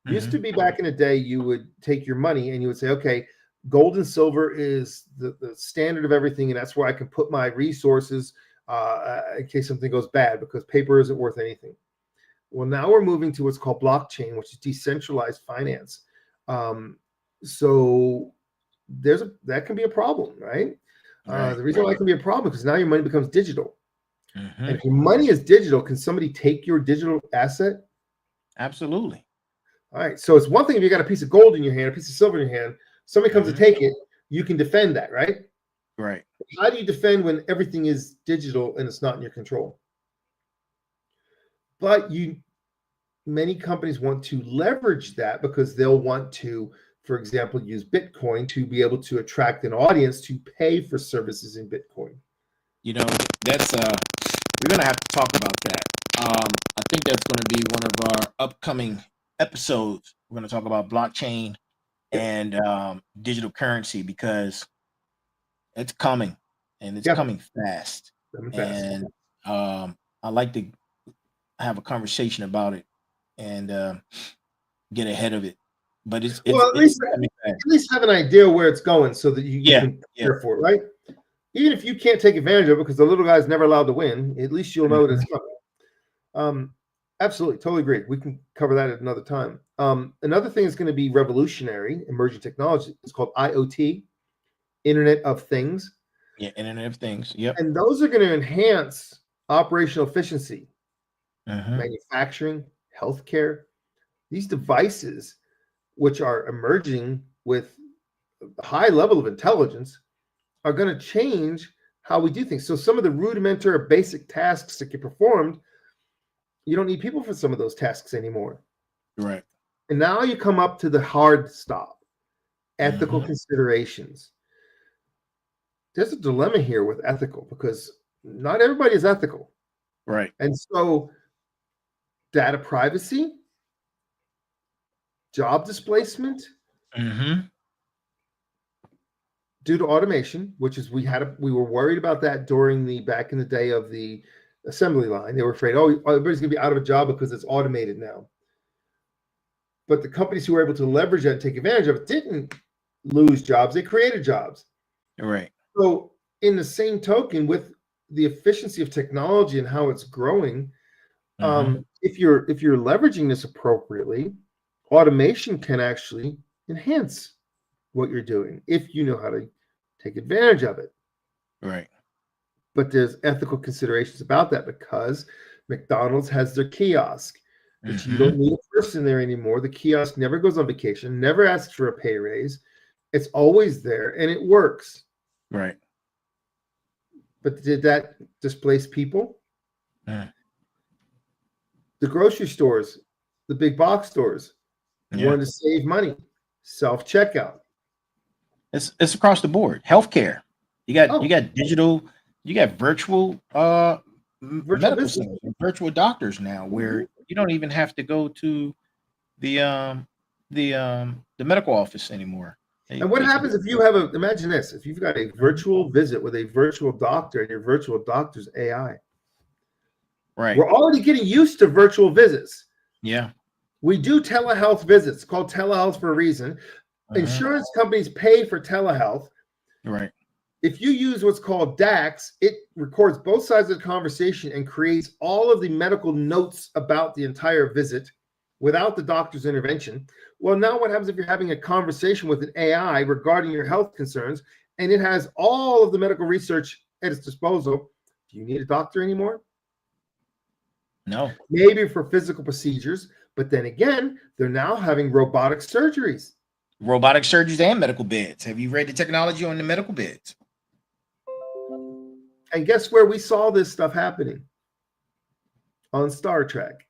Speaker 2: Used to be back in the day, you would take your money and you would say, okay, gold and silver is the standard of everything, and that's where I can put my resources in case something goes bad, because paper isn't worth anything. Well, now we're moving to what's called blockchain, which is decentralized finance. So that can be a problem, right? The reason why it can be a problem is because now your money becomes digital. And if your money is digital, can somebody take your digital asset?
Speaker 1: Absolutely.
Speaker 2: All right. So it's one thing if you got a piece of gold in your hand, a piece of silver in your hand, somebody comes to take it, you can defend that, right?
Speaker 1: Right.
Speaker 2: How do you defend when everything is digital and it's not in your control? But many companies want to leverage that, because they'll want to, for example, use Bitcoin to be able to attract an audience to pay for services in Bitcoin.
Speaker 1: That's we're gonna have to talk about that. I think that's going to be one of our upcoming episodes. We're going to talk about blockchain and digital currency, because it's coming, and it's coming fast. And I like to have a conversation about it and get ahead of it. But at
Speaker 2: least have an idea where it's going, so that you can prepare for it, right? Even if you can't take advantage of it because the little guy's never allowed to win, at least you'll know that it's coming. Absolutely, totally agree. We can cover that at another time. Another thing that's going to be revolutionary, emerging technology, is called IoT, Internet of Things.
Speaker 1: Yeah, Internet of Things. Yep.
Speaker 2: And those are going to enhance operational efficiency, manufacturing, healthcare. These devices, which are emerging with high level of intelligence are going to change how we do things. So some of the rudimentary basic tasks that get performed, you don't need people for some of those tasks anymore.
Speaker 1: Right.
Speaker 2: And now you come up to the hard stop, ethical considerations. There's a dilemma here with ethical because not everybody is ethical.
Speaker 1: Right.
Speaker 2: And so data privacy, job displacement due to automation, which is we were worried about that back in the day of the assembly line. They were afraid, oh, everybody's going to be out of a job because it's automated now. But the companies who were able to leverage that and take advantage of it didn't lose jobs. They created jobs.
Speaker 1: Right.
Speaker 2: So in the same token, with the efficiency of technology and how it's growing, if you're leveraging this appropriately, automation can actually enhance what you're doing if you know how to take advantage of it.
Speaker 1: Right.
Speaker 2: But there's ethical considerations about that because McDonald's has their kiosk, but you don't need a person there anymore. The kiosk never goes on vacation, never asks for a pay raise. It's always there and it works.
Speaker 1: Right.
Speaker 2: But did that displace people? The grocery stores, the big box stores, wanted to save money. Self-checkout.
Speaker 1: It's across the board. Healthcare. You got digital, you got virtual medical centers, virtual doctors now, where you don't even have to go to the medical office anymore.
Speaker 2: And what happens if you have imagine this, if you've got a virtual visit with a virtual doctor and your virtual doctor's AI.
Speaker 1: Right.
Speaker 2: We're already getting used to virtual visits.
Speaker 1: Yeah.
Speaker 2: We do telehealth visits, called telehealth for a reason. Insurance companies pay for telehealth.
Speaker 1: Right.
Speaker 2: If you use what's called DAX, it records both sides of the conversation and creates all of the medical notes about the entire visit without the doctor's intervention. Well, now what happens if you're having a conversation with an AI regarding your health concerns and it has all of the medical research at its disposal? Do you need a doctor anymore?
Speaker 1: No.
Speaker 2: Maybe for physical procedures, but then again, they're now having robotic surgeries.
Speaker 1: Robotic surgeries and medical beds. Have you read the technology on the medical beds?
Speaker 2: And guess where we saw this stuff happening? On Star Trek.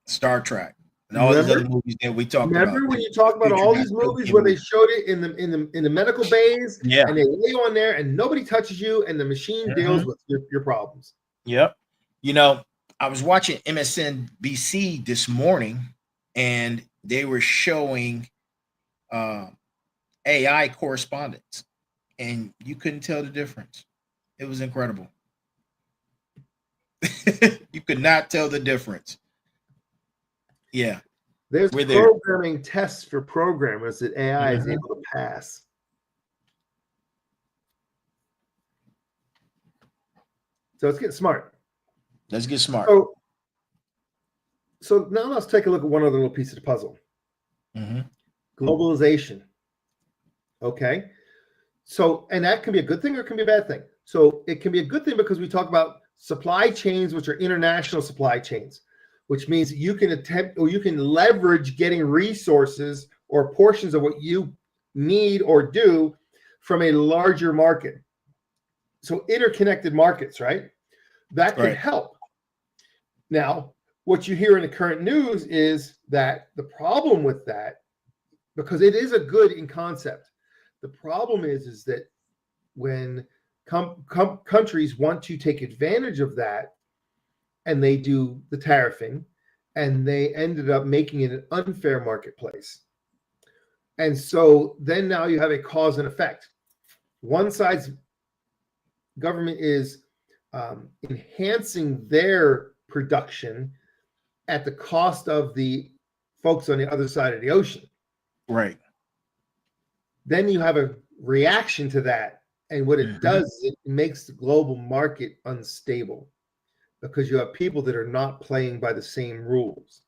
Speaker 1: Star Trek. And all these other movies that we talked about.
Speaker 2: Remember when you talk about all these movies where they showed it in the medical bays, and they lay on there and nobody touches you and the machine deals with your problems.
Speaker 1: Yep. You know, I was watching MSNBC this morning and they were showing AI correspondence and you couldn't tell the difference. It was incredible. You could not tell the difference. Yeah.
Speaker 2: There's programming tests for programmers that AI is able to pass. So let's get smart.
Speaker 1: Let's get smart.
Speaker 2: So now let's take a look at one other little piece of the puzzle. Globalization. Okay. So, and that can be a good thing or it can be a bad thing. So it can be a good thing because we talk about supply chains, which are international supply chains, which means you can attempt or you can leverage getting resources or portions of what you need or do from a larger market. So interconnected markets, right? That can help. Now, what you hear in the current news is that the problem with that, because it is a good in concept, the problem is that when countries want to take advantage of that and they do the tariffing and they ended up making it an unfair marketplace. And so then now you have a cause and effect. One side's government is enhancing their production at the cost of the folks on the other side of the ocean.
Speaker 1: Right.
Speaker 2: Then you have a reaction to that. And what it does is it makes the global market unstable because you have people that are not playing by the same rules.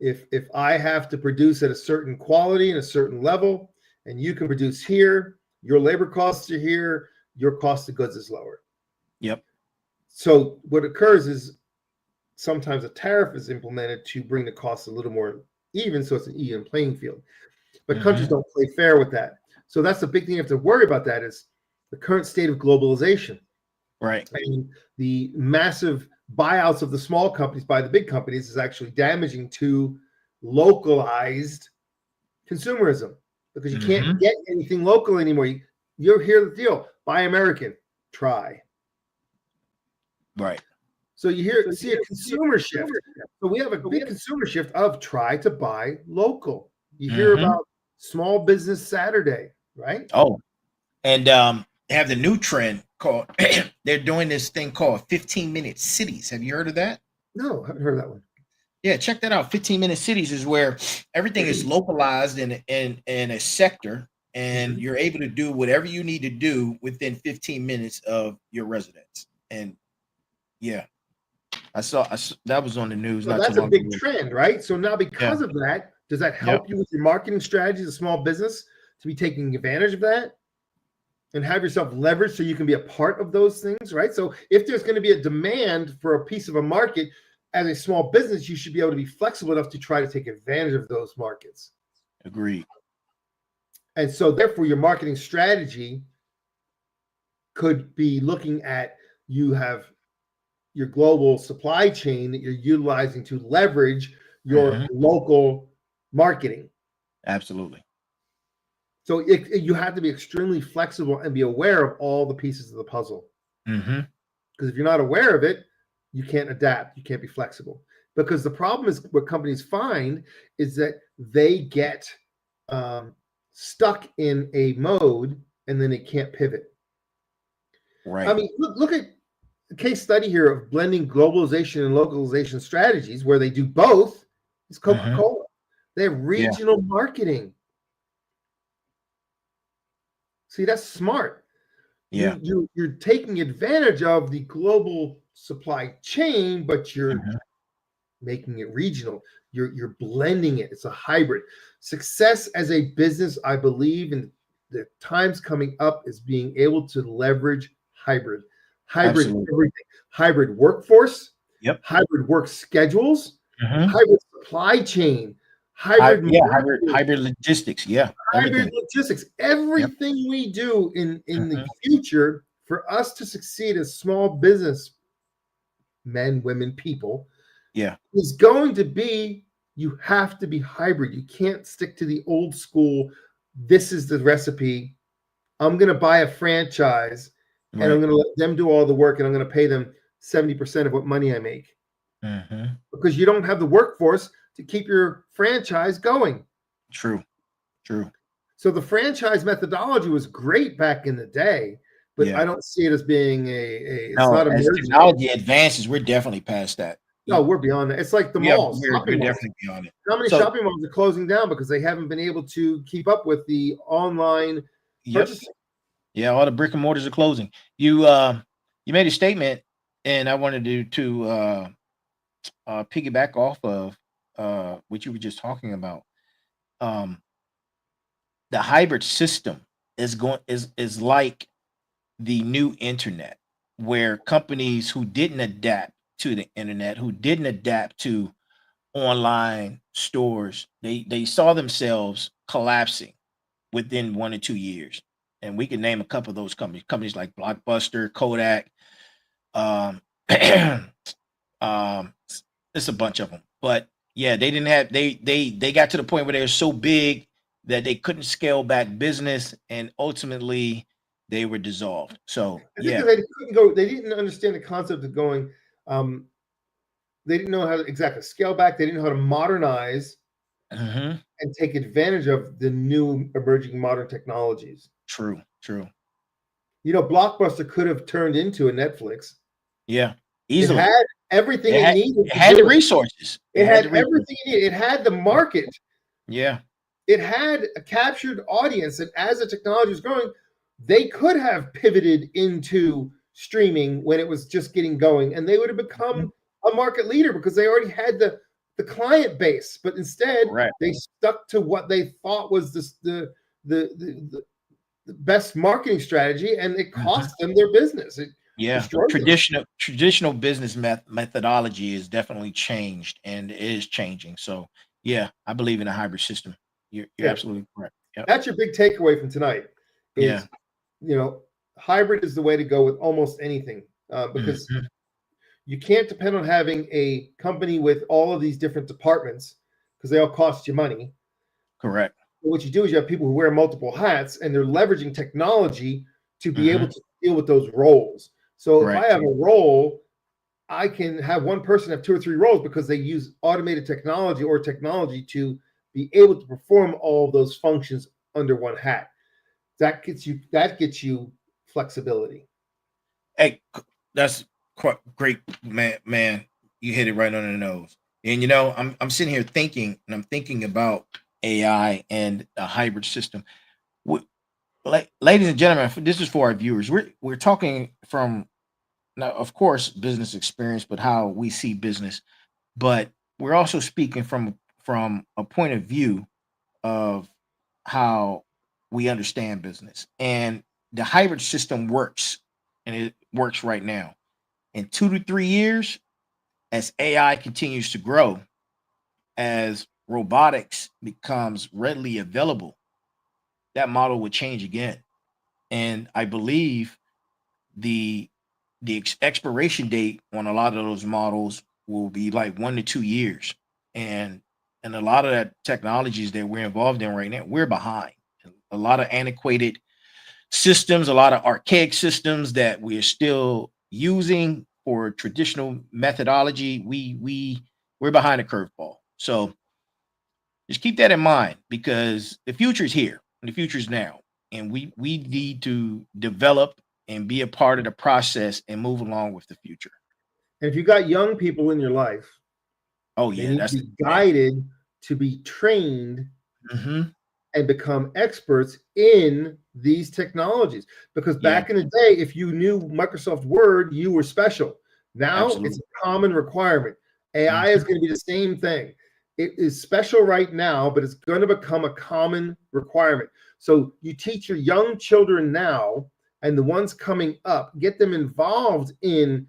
Speaker 2: If I have to produce at a certain quality and a certain level, and you can produce here, your labor costs are here, your cost of goods is lower.
Speaker 1: Yep.
Speaker 2: So what occurs is sometimes a tariff is implemented to bring the costs a little more even, so it's an even playing field. But countries don't play fair with that. So that's the big thing you have to worry about. That is the current state of globalization.
Speaker 1: Right.
Speaker 2: And the massive buyouts of the small companies by the big companies is actually damaging to localized consumerism, because you can't get anything local anymore. You're here the deal. Buy American, try.
Speaker 1: Right.
Speaker 2: So you see a consumer shift. So we have a big consumer shift of try to buy local. You hear about Small Business Saturday, right?
Speaker 1: Oh, and they have the new trend called they're doing this thing called 15-minute cities. Have you heard of that?
Speaker 2: No, I haven't heard of that one.
Speaker 1: Yeah, check that out. 15-minute cities is where everything is localized in a sector, and you're able to do whatever you need to do within 15 minutes of your residence. And yeah, I saw that was on the news.
Speaker 2: So that's a big trend, right? So now because of that, does that help you with your marketing strategy as a small business to be taking advantage of that and have yourself leveraged so you can be a part of those things, right? So if there's going to be a demand for a piece of a market as a small business, you should be able to be flexible enough to try to take advantage of those markets.
Speaker 1: Agreed.
Speaker 2: And so therefore your marketing strategy could be looking at, you have your global supply chain that you're utilizing to leverage your local marketing.
Speaker 1: Absolutely.
Speaker 2: So you have to be extremely flexible and be aware of all the pieces of the puzzle. Because if you're not aware of it, you can't adapt. You can't be flexible. Because the problem is, what companies find is that they get stuck in a mode and then they can't pivot.
Speaker 1: Right.
Speaker 2: I mean, look at the case study here of blending globalization and localization strategies, where they do both. It's Coca-Cola. They have regional marketing. See, that's smart.
Speaker 1: Yeah.
Speaker 2: You're taking advantage of the global supply chain, but you're making it regional. You're blending it. It's a hybrid. Success as a business, I believe, in the times coming up, is being able to leverage hybrid everything. Hybrid workforce, hybrid work schedules, hybrid supply chain, hybrid
Speaker 1: logistics.
Speaker 2: Hybrid logistics. Everything we do in the future, for us to succeed as small business men, women, people, is going to be, you have to be hybrid. You can't stick to the old school. This is the recipe. I'm going to buy a franchise and I'm going to let them do all the work, and I'm going to pay them 70% of what money I make. Because you don't have the workforce to keep your franchise going.
Speaker 1: True.
Speaker 2: So the franchise methodology was great back in the day, but I don't see it as being it's not
Speaker 1: as technology advances, we're definitely past that.
Speaker 2: No, we're beyond that. It's like the malls.
Speaker 1: We're definitely beyond it.
Speaker 2: How many shopping malls are closing down because they haven't been able to keep up with the online purchasing?
Speaker 1: Yeah, all the brick and mortars are closing. You made a statement, and I wanted to piggyback off of what you were just talking about. The hybrid system is like the new internet, where companies who didn't adapt to the internet, who didn't adapt to online stores, they saw themselves collapsing within 1 or 2 years. And we can name a couple of those companies like Blockbuster, Kodak. It's a bunch of them. But yeah, they didn't have they got to the point where they were so big that they couldn't scale back business, and ultimately they were dissolved. So
Speaker 2: they couldn't go. They didn't understand the concept of going. They didn't know how to exactly scale back. They didn't know how to modernize and take advantage of the new emerging modern technologies.
Speaker 1: True.
Speaker 2: You know, Blockbuster could have turned into a Netflix.
Speaker 1: Yeah, easily.
Speaker 2: It had everything it needed.
Speaker 1: It had the resources.
Speaker 2: It had everything it needed. It had the market.
Speaker 1: Yeah.
Speaker 2: It had a captured audience, and as the technology was growing, they could have pivoted into streaming when it was just getting going, and they would have become a market leader because they already had the client base. But instead, they stuck to what they thought was the best marketing strategy, and it cost them their business.
Speaker 1: Traditional business methodology is definitely changed and is changing. So yeah, I believe in a hybrid system. You're absolutely correct. Yep.
Speaker 2: That's your big takeaway from tonight. Is hybrid is the way to go with almost anything because you can't depend on having a company with all of these different departments because they all cost you money.
Speaker 1: Correct.
Speaker 2: What you do is you have people who wear multiple hats and they're leveraging technology to be able to deal with those roles. So if I have a role, I can have one person have 2 or 3 roles because they use automated technology or technology to be able to perform all of those functions under one hat. That gets you flexibility.
Speaker 1: Hey, that's quite great, man. You hit it right on the nose. And I'm sitting here thinking, and I'm thinking about AI and a hybrid system. Ladies and gentlemen, this is for our viewers. We're talking from now, of course, business experience, but how we see business. But we're also speaking from a point of view of how we understand business. And the hybrid system works, and it works right now. In 2 to 3 years, as AI continues to grow, as robotics becomes readily available, that model would change again. And I believe the expiration date on a lot of those models will be like 1 to 2 years. And a lot of that technologies that we're involved in right now, we're behind. A lot of antiquated systems, a lot of archaic systems that we're still using for traditional methodology. We're behind the curveball. So just keep that in mind because the future is here and the future is now. And we need to develop and be a part of the process and move along with the future.
Speaker 2: And if you got young people in your life,
Speaker 1: they
Speaker 2: need to be guided to be trained and become experts in these technologies. Because back in the day, if you knew Microsoft Word, you were special. Now it's a common requirement. AI is going to be the same thing. It is special right now, but it's going to become a common requirement. So you teach your young children now and the ones coming up, get them involved in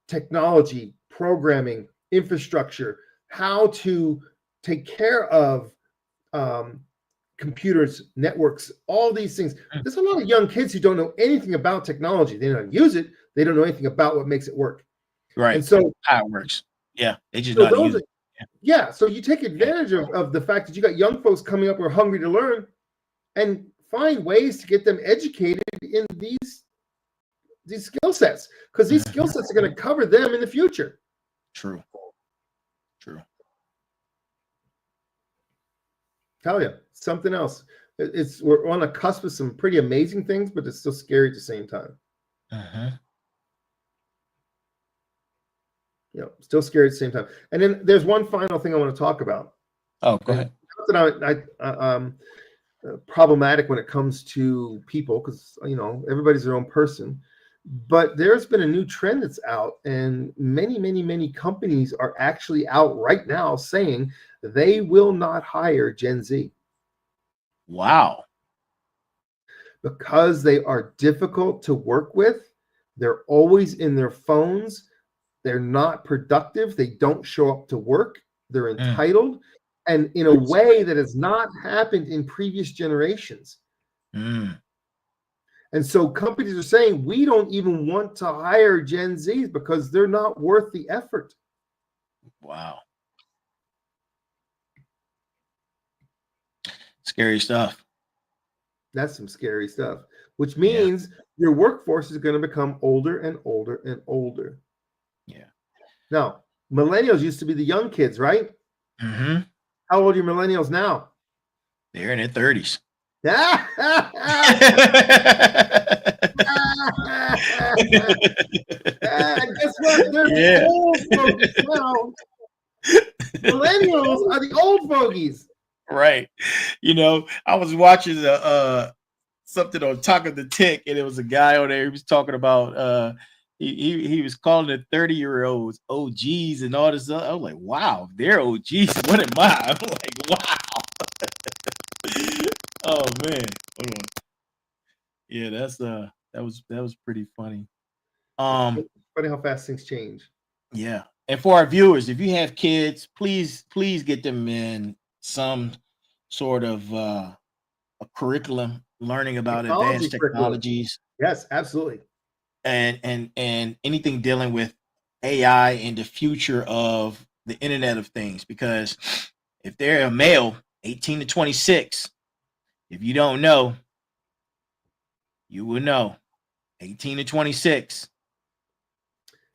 Speaker 2: technology, programming, infrastructure, how to take care of computers, networks, all these things. There's a lot of young kids who don't know anything about technology. They don't use it. They don't know anything about what makes it work.
Speaker 1: Right.
Speaker 2: And so
Speaker 1: how it works. Yeah. They just
Speaker 2: so
Speaker 1: not use it.
Speaker 2: Yeah. So you take advantage of the fact that you got young folks coming up who are hungry to learn and find ways to get them educated in these skill sets, because these skill sets are going to cover them in the future.
Speaker 1: True.
Speaker 2: Tell you something else. We're on the cusp of some pretty amazing things, but it's still scary at the same time. Still scary at the same time. And then there's one final thing I want to talk about.
Speaker 1: Oh, go ahead.
Speaker 2: Problematic when it comes to people, because everybody's their own person. But there's been a new trend that's out, and many companies are actually out right now saying they will not hire Gen Z.
Speaker 1: Wow.
Speaker 2: Because they are difficult to work with. They're always in their phones. They're not productive. They don't show up to work. They're entitled. And in a way that has not happened in previous generations. And so companies are saying, we don't even want to hire Gen Zs because they're not worth the effort.
Speaker 1: Wow. Scary stuff.
Speaker 2: That's some scary stuff, which means your workforce is going to become older and older and older.
Speaker 1: Yeah.
Speaker 2: Now, millennials used to be the young kids, right? How old are your millennials now?
Speaker 1: They're in their 30s.
Speaker 2: And guess what? They're the old fogies now. Millennials are the old fogies.
Speaker 1: Right. I was watching something on Talk of the Tick, and it was a guy on there. He was talking about he was calling the 30-year-olds OGs and all this stuff. I was like, wow, they're OGs. What am I? I'm like, wow. Oh man. Hold on. Yeah, that was pretty funny.
Speaker 2: Funny how fast things change.
Speaker 1: Yeah. And for our viewers, if you have kids, please get them in some sort of a curriculum learning about
Speaker 2: Technology
Speaker 1: advanced
Speaker 2: curriculum.
Speaker 1: technologies
Speaker 2: Yes, absolutely.
Speaker 1: and anything dealing with AI and the future of the Internet of Things. Because if they're a male, 18 to 26, if you don't know, you will know. 18 to 26.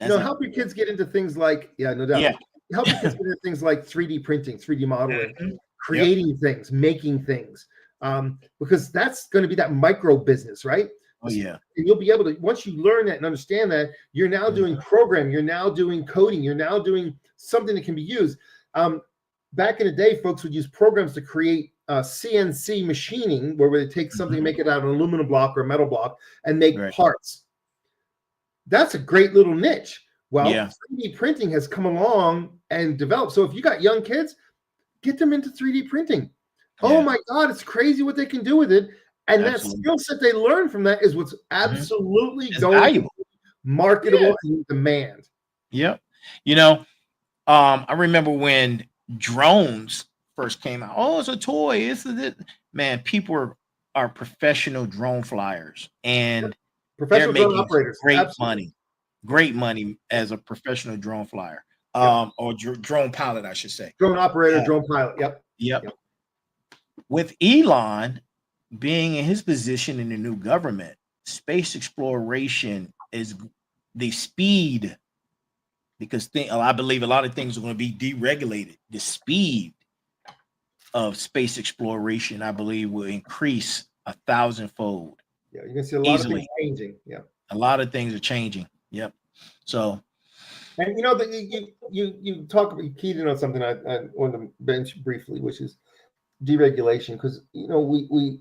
Speaker 2: Help your kids get into things like, no doubt.
Speaker 1: Yeah.
Speaker 2: Help your kids get into things like 3D printing, 3D modeling,
Speaker 1: Mhm.
Speaker 2: creating things, making things, because that's going to be that micro business, right?
Speaker 1: Oh yeah.
Speaker 2: And you'll be able to, once you learn that and understand that, you're now doing programming, you're now doing coding, you're now doing something that can be used. Back in the day, folks would use programs to create CNC machining, where they take something and make it out of an aluminum block or a metal block and make parts. That's a great little niche. Well, 3D printing has come along and developed. So if you got young kids, get them into 3D printing. Oh my God, it's crazy what they can do with it. And that skill set they learn from that is what's absolutely going to be marketable and in demand.
Speaker 1: Yep. I remember when drones first came out. Oh, it's a toy. Man, people are professional drone flyers, and
Speaker 2: professional
Speaker 1: they're
Speaker 2: drone
Speaker 1: making
Speaker 2: operators.
Speaker 1: Great money as a professional drone flyer, or drone pilot, I should say.
Speaker 2: Drone operator, drone pilot.
Speaker 1: Yep. With Elon being in his position in the new government, space exploration is the speed, because I believe a lot of things are going to be deregulated. The speed of space exploration, I believe, will increase 1,000-fold.
Speaker 2: Yeah, you can see a lot of things changing. Yeah,
Speaker 1: a lot of things are changing. Yep. So,
Speaker 2: and you talk about, you keyed in on something I wanted to mention briefly, which is deregulation, because we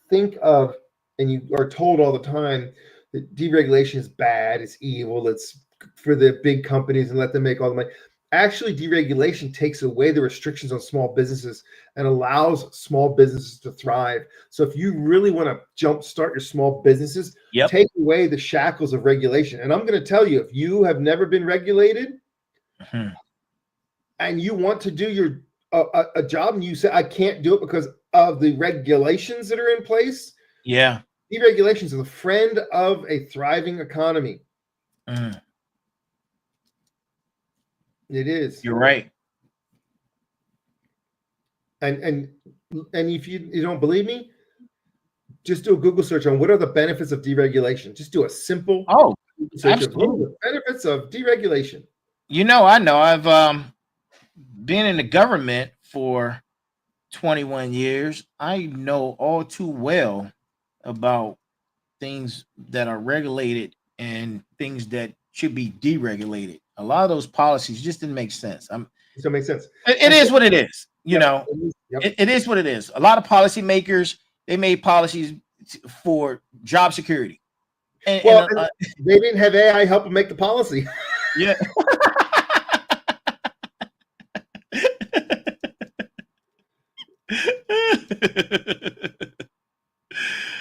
Speaker 2: think of, and you are told all the time that deregulation is bad, it's evil, it's for the big companies and let them make all the money. Actually, deregulation takes away the restrictions on small businesses and allows small businesses to thrive. So if you really want to jumpstart your small businesses, take away the shackles of regulation. And I'm going to tell you, if you have never been regulated and you want to do your a job and you say, I can't do it because of the regulations that are in place.
Speaker 1: Yeah.
Speaker 2: Deregulation is a friend of a thriving economy. It is.
Speaker 1: You're right.
Speaker 2: And if you don't believe me, just do a Google search on what are the benefits of deregulation. Just do a simple search of what are the benefits of deregulation.
Speaker 1: I know I've been in the government for 21 years. I know all too well about things that are regulated and things that should be deregulated. A lot of those policies just didn't make sense.
Speaker 2: It doesn't make sense.
Speaker 1: It is what it is. It is what it is. A lot of policymakers, they made policies for job security.
Speaker 2: And they didn't have AI help them make the policy.
Speaker 1: Yeah.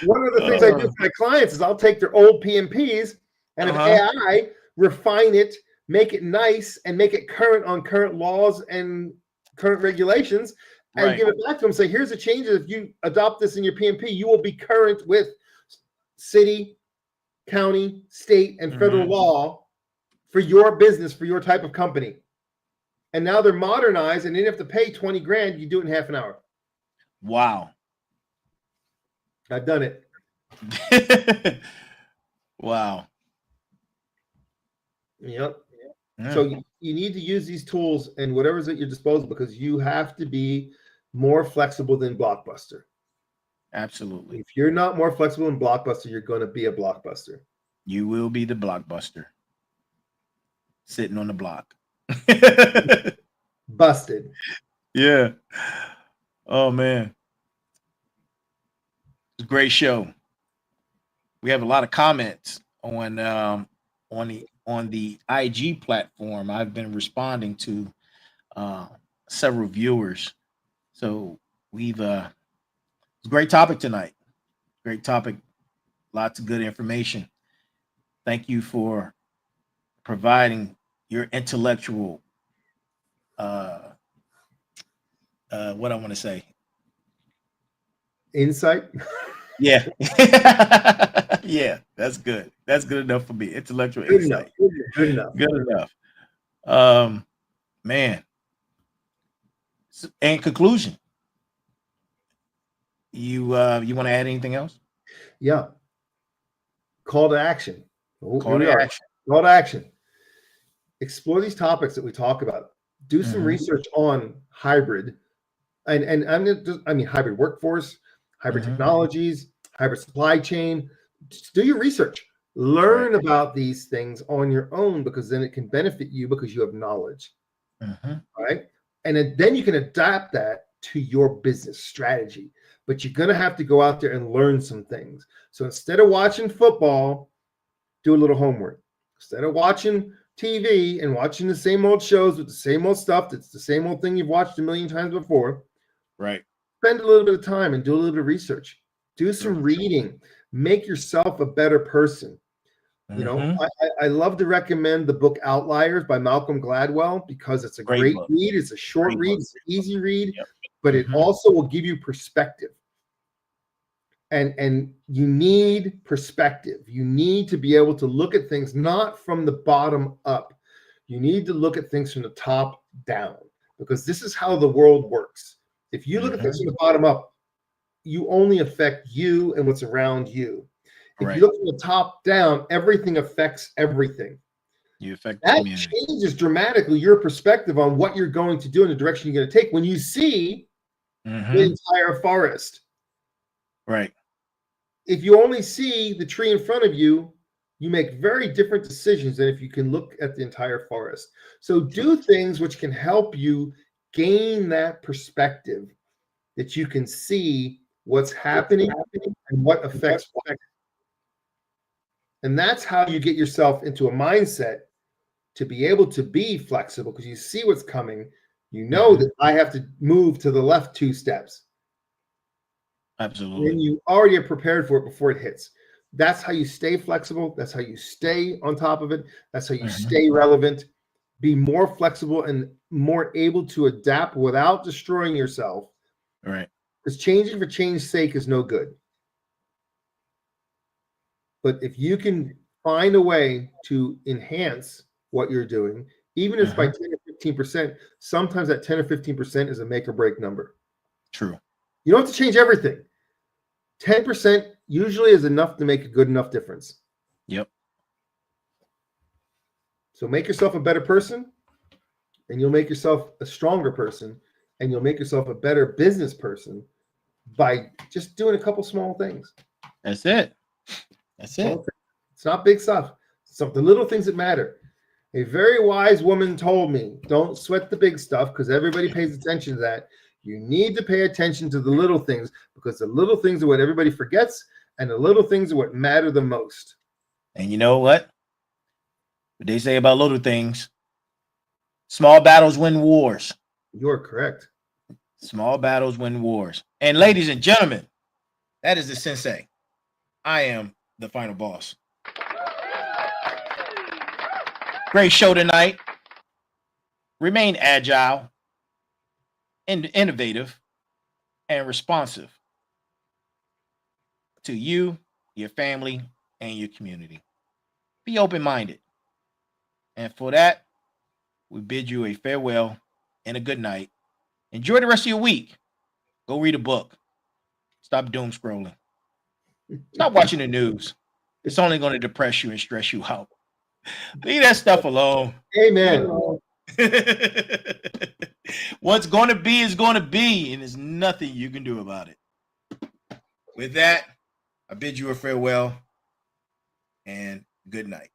Speaker 2: One of the things I do for my clients is I'll take their old PMPs and have AI refine it, make it nice, and make it current on current laws and current regulations, and give it back to them. Say, here's the changes. If you adopt this in your PMP, you will be current with city, county, state, and federal law for your business, for your type of company. And now they're modernized, and they didn't have to pay 20 grand. You do it in half an hour.
Speaker 1: Wow.
Speaker 2: I've done it.
Speaker 1: Wow.
Speaker 2: Yep. So you need to use these tools and whatever's at your disposal, because you have to be more flexible than Blockbuster.
Speaker 1: Absolutely.
Speaker 2: If you're not more flexible than Blockbuster, you're going to be a Blockbuster.
Speaker 1: You will be the Blockbuster. Sitting on the block.
Speaker 2: Busted.
Speaker 1: Yeah. Oh man. It's a great show. We have a lot of comments on the IG platform. I've been responding to several viewers. So it's a great topic tonight. Great topic. Lots of good information. Thank you for providing your intellectual what I want to say,
Speaker 2: Insight.
Speaker 1: Yeah. Yeah, that's good. That's good enough for me. Intellectual
Speaker 2: Good enough.
Speaker 1: insight.
Speaker 2: Good enough.
Speaker 1: Good enough. Man. In conclusion, you want to add anything else?
Speaker 2: Yeah. Call to action. Oh,
Speaker 1: Call
Speaker 2: here we
Speaker 1: to
Speaker 2: are.
Speaker 1: action.
Speaker 2: Call to action. Explore these topics that we talk about. Do some
Speaker 1: Mhm.
Speaker 2: research on hybrid, and I mean hybrid workforce, hybrid
Speaker 1: Mhm.
Speaker 2: technologies, hybrid supply chain. Just do your research. Learn about these things on your own, because then it can benefit you because you have knowledge.
Speaker 1: Mhm.
Speaker 2: Right? And then you can adapt that to your business strategy. But you're going to have to go out there and learn some things. So instead of watching football, do a little homework. Instead of watching TV and watching the same old shows with the same old stuff, that's the same old thing you've watched a million times before,
Speaker 1: Right.
Speaker 2: spend a little bit of time and do a little bit of research. Do some
Speaker 1: Sure.
Speaker 2: reading. Make yourself a better person. You know,
Speaker 1: Mhm.
Speaker 2: I love to recommend the book Outliers by Malcolm Gladwell, because it's a
Speaker 1: Great
Speaker 2: great
Speaker 1: book.
Speaker 2: read. It's a short
Speaker 1: Great
Speaker 2: read.
Speaker 1: book.
Speaker 2: It's an easy read,
Speaker 1: Yep.
Speaker 2: but it
Speaker 1: Mhm.
Speaker 2: also will give you perspective. And you need perspective. You need to be able to look at things not from the bottom up. You need to look at things from the top down, because this is how the world works. If you look at things
Speaker 1: Mhm.
Speaker 2: from the bottom up, you only affect you and what's around you. If
Speaker 1: Right.
Speaker 2: you look from the top down, everything affects everything.
Speaker 1: You affect the
Speaker 2: That
Speaker 1: community.
Speaker 2: changes dramatically your perspective on what you're going to do and the direction you're going to take when you see the
Speaker 1: Mhm.
Speaker 2: entire forest.
Speaker 1: Right.
Speaker 2: If you only see the tree in front of you, you make very different decisions than if you can look at the entire forest. So do things which can help you gain that perspective, that you can see what's happening and what affects what. And that's how you get yourself into a mindset to be able to be flexible, because you see what's coming. You know that I have to move to the left 2 steps.
Speaker 1: Absolutely.
Speaker 2: And you already are prepared for it before it hits. That's how you stay flexible. That's how you stay on top of it. That's how you stay relevant. Be more flexible and more able to adapt without destroying yourself.
Speaker 1: Right.
Speaker 2: Because changing for change's sake is no good. But if you can find a way to enhance what you're doing, even if it's by 10 or 15%, sometimes that 10 or 15% is a make or break number.
Speaker 1: True.
Speaker 2: You don't have to change everything. 10% usually is enough to make a good enough difference.
Speaker 1: Yep.
Speaker 2: So make yourself a better person, and you'll make yourself a stronger person, and you'll make yourself a better business person by just doing a couple small things.
Speaker 1: That's it. That's it.
Speaker 2: It's not big stuff. It's the little things that matter. A very wise woman told me, don't sweat the big stuff, because everybody pays attention to that. You need to pay attention to the little things, because the little things are what everybody forgets, and the little things are what matter the most.
Speaker 1: And you know what? What they say about little things: small battles win wars.
Speaker 2: You're correct.
Speaker 1: Small battles win wars. And ladies and gentlemen, that is the sensei. I am the final boss. Great show tonight. Remain agile, innovative, and responsive to you, your family, and your community. Be open-minded. And for that, we bid you a farewell and a good night. Enjoy the rest of your week. Go read a book. Stop doom scrolling. Stop watching the news. It's only going to depress you and stress you out. Leave that stuff alone.
Speaker 2: Amen.
Speaker 1: What's going to be is going to be, and there's nothing you can do about it. With that, I bid you a farewell and good night.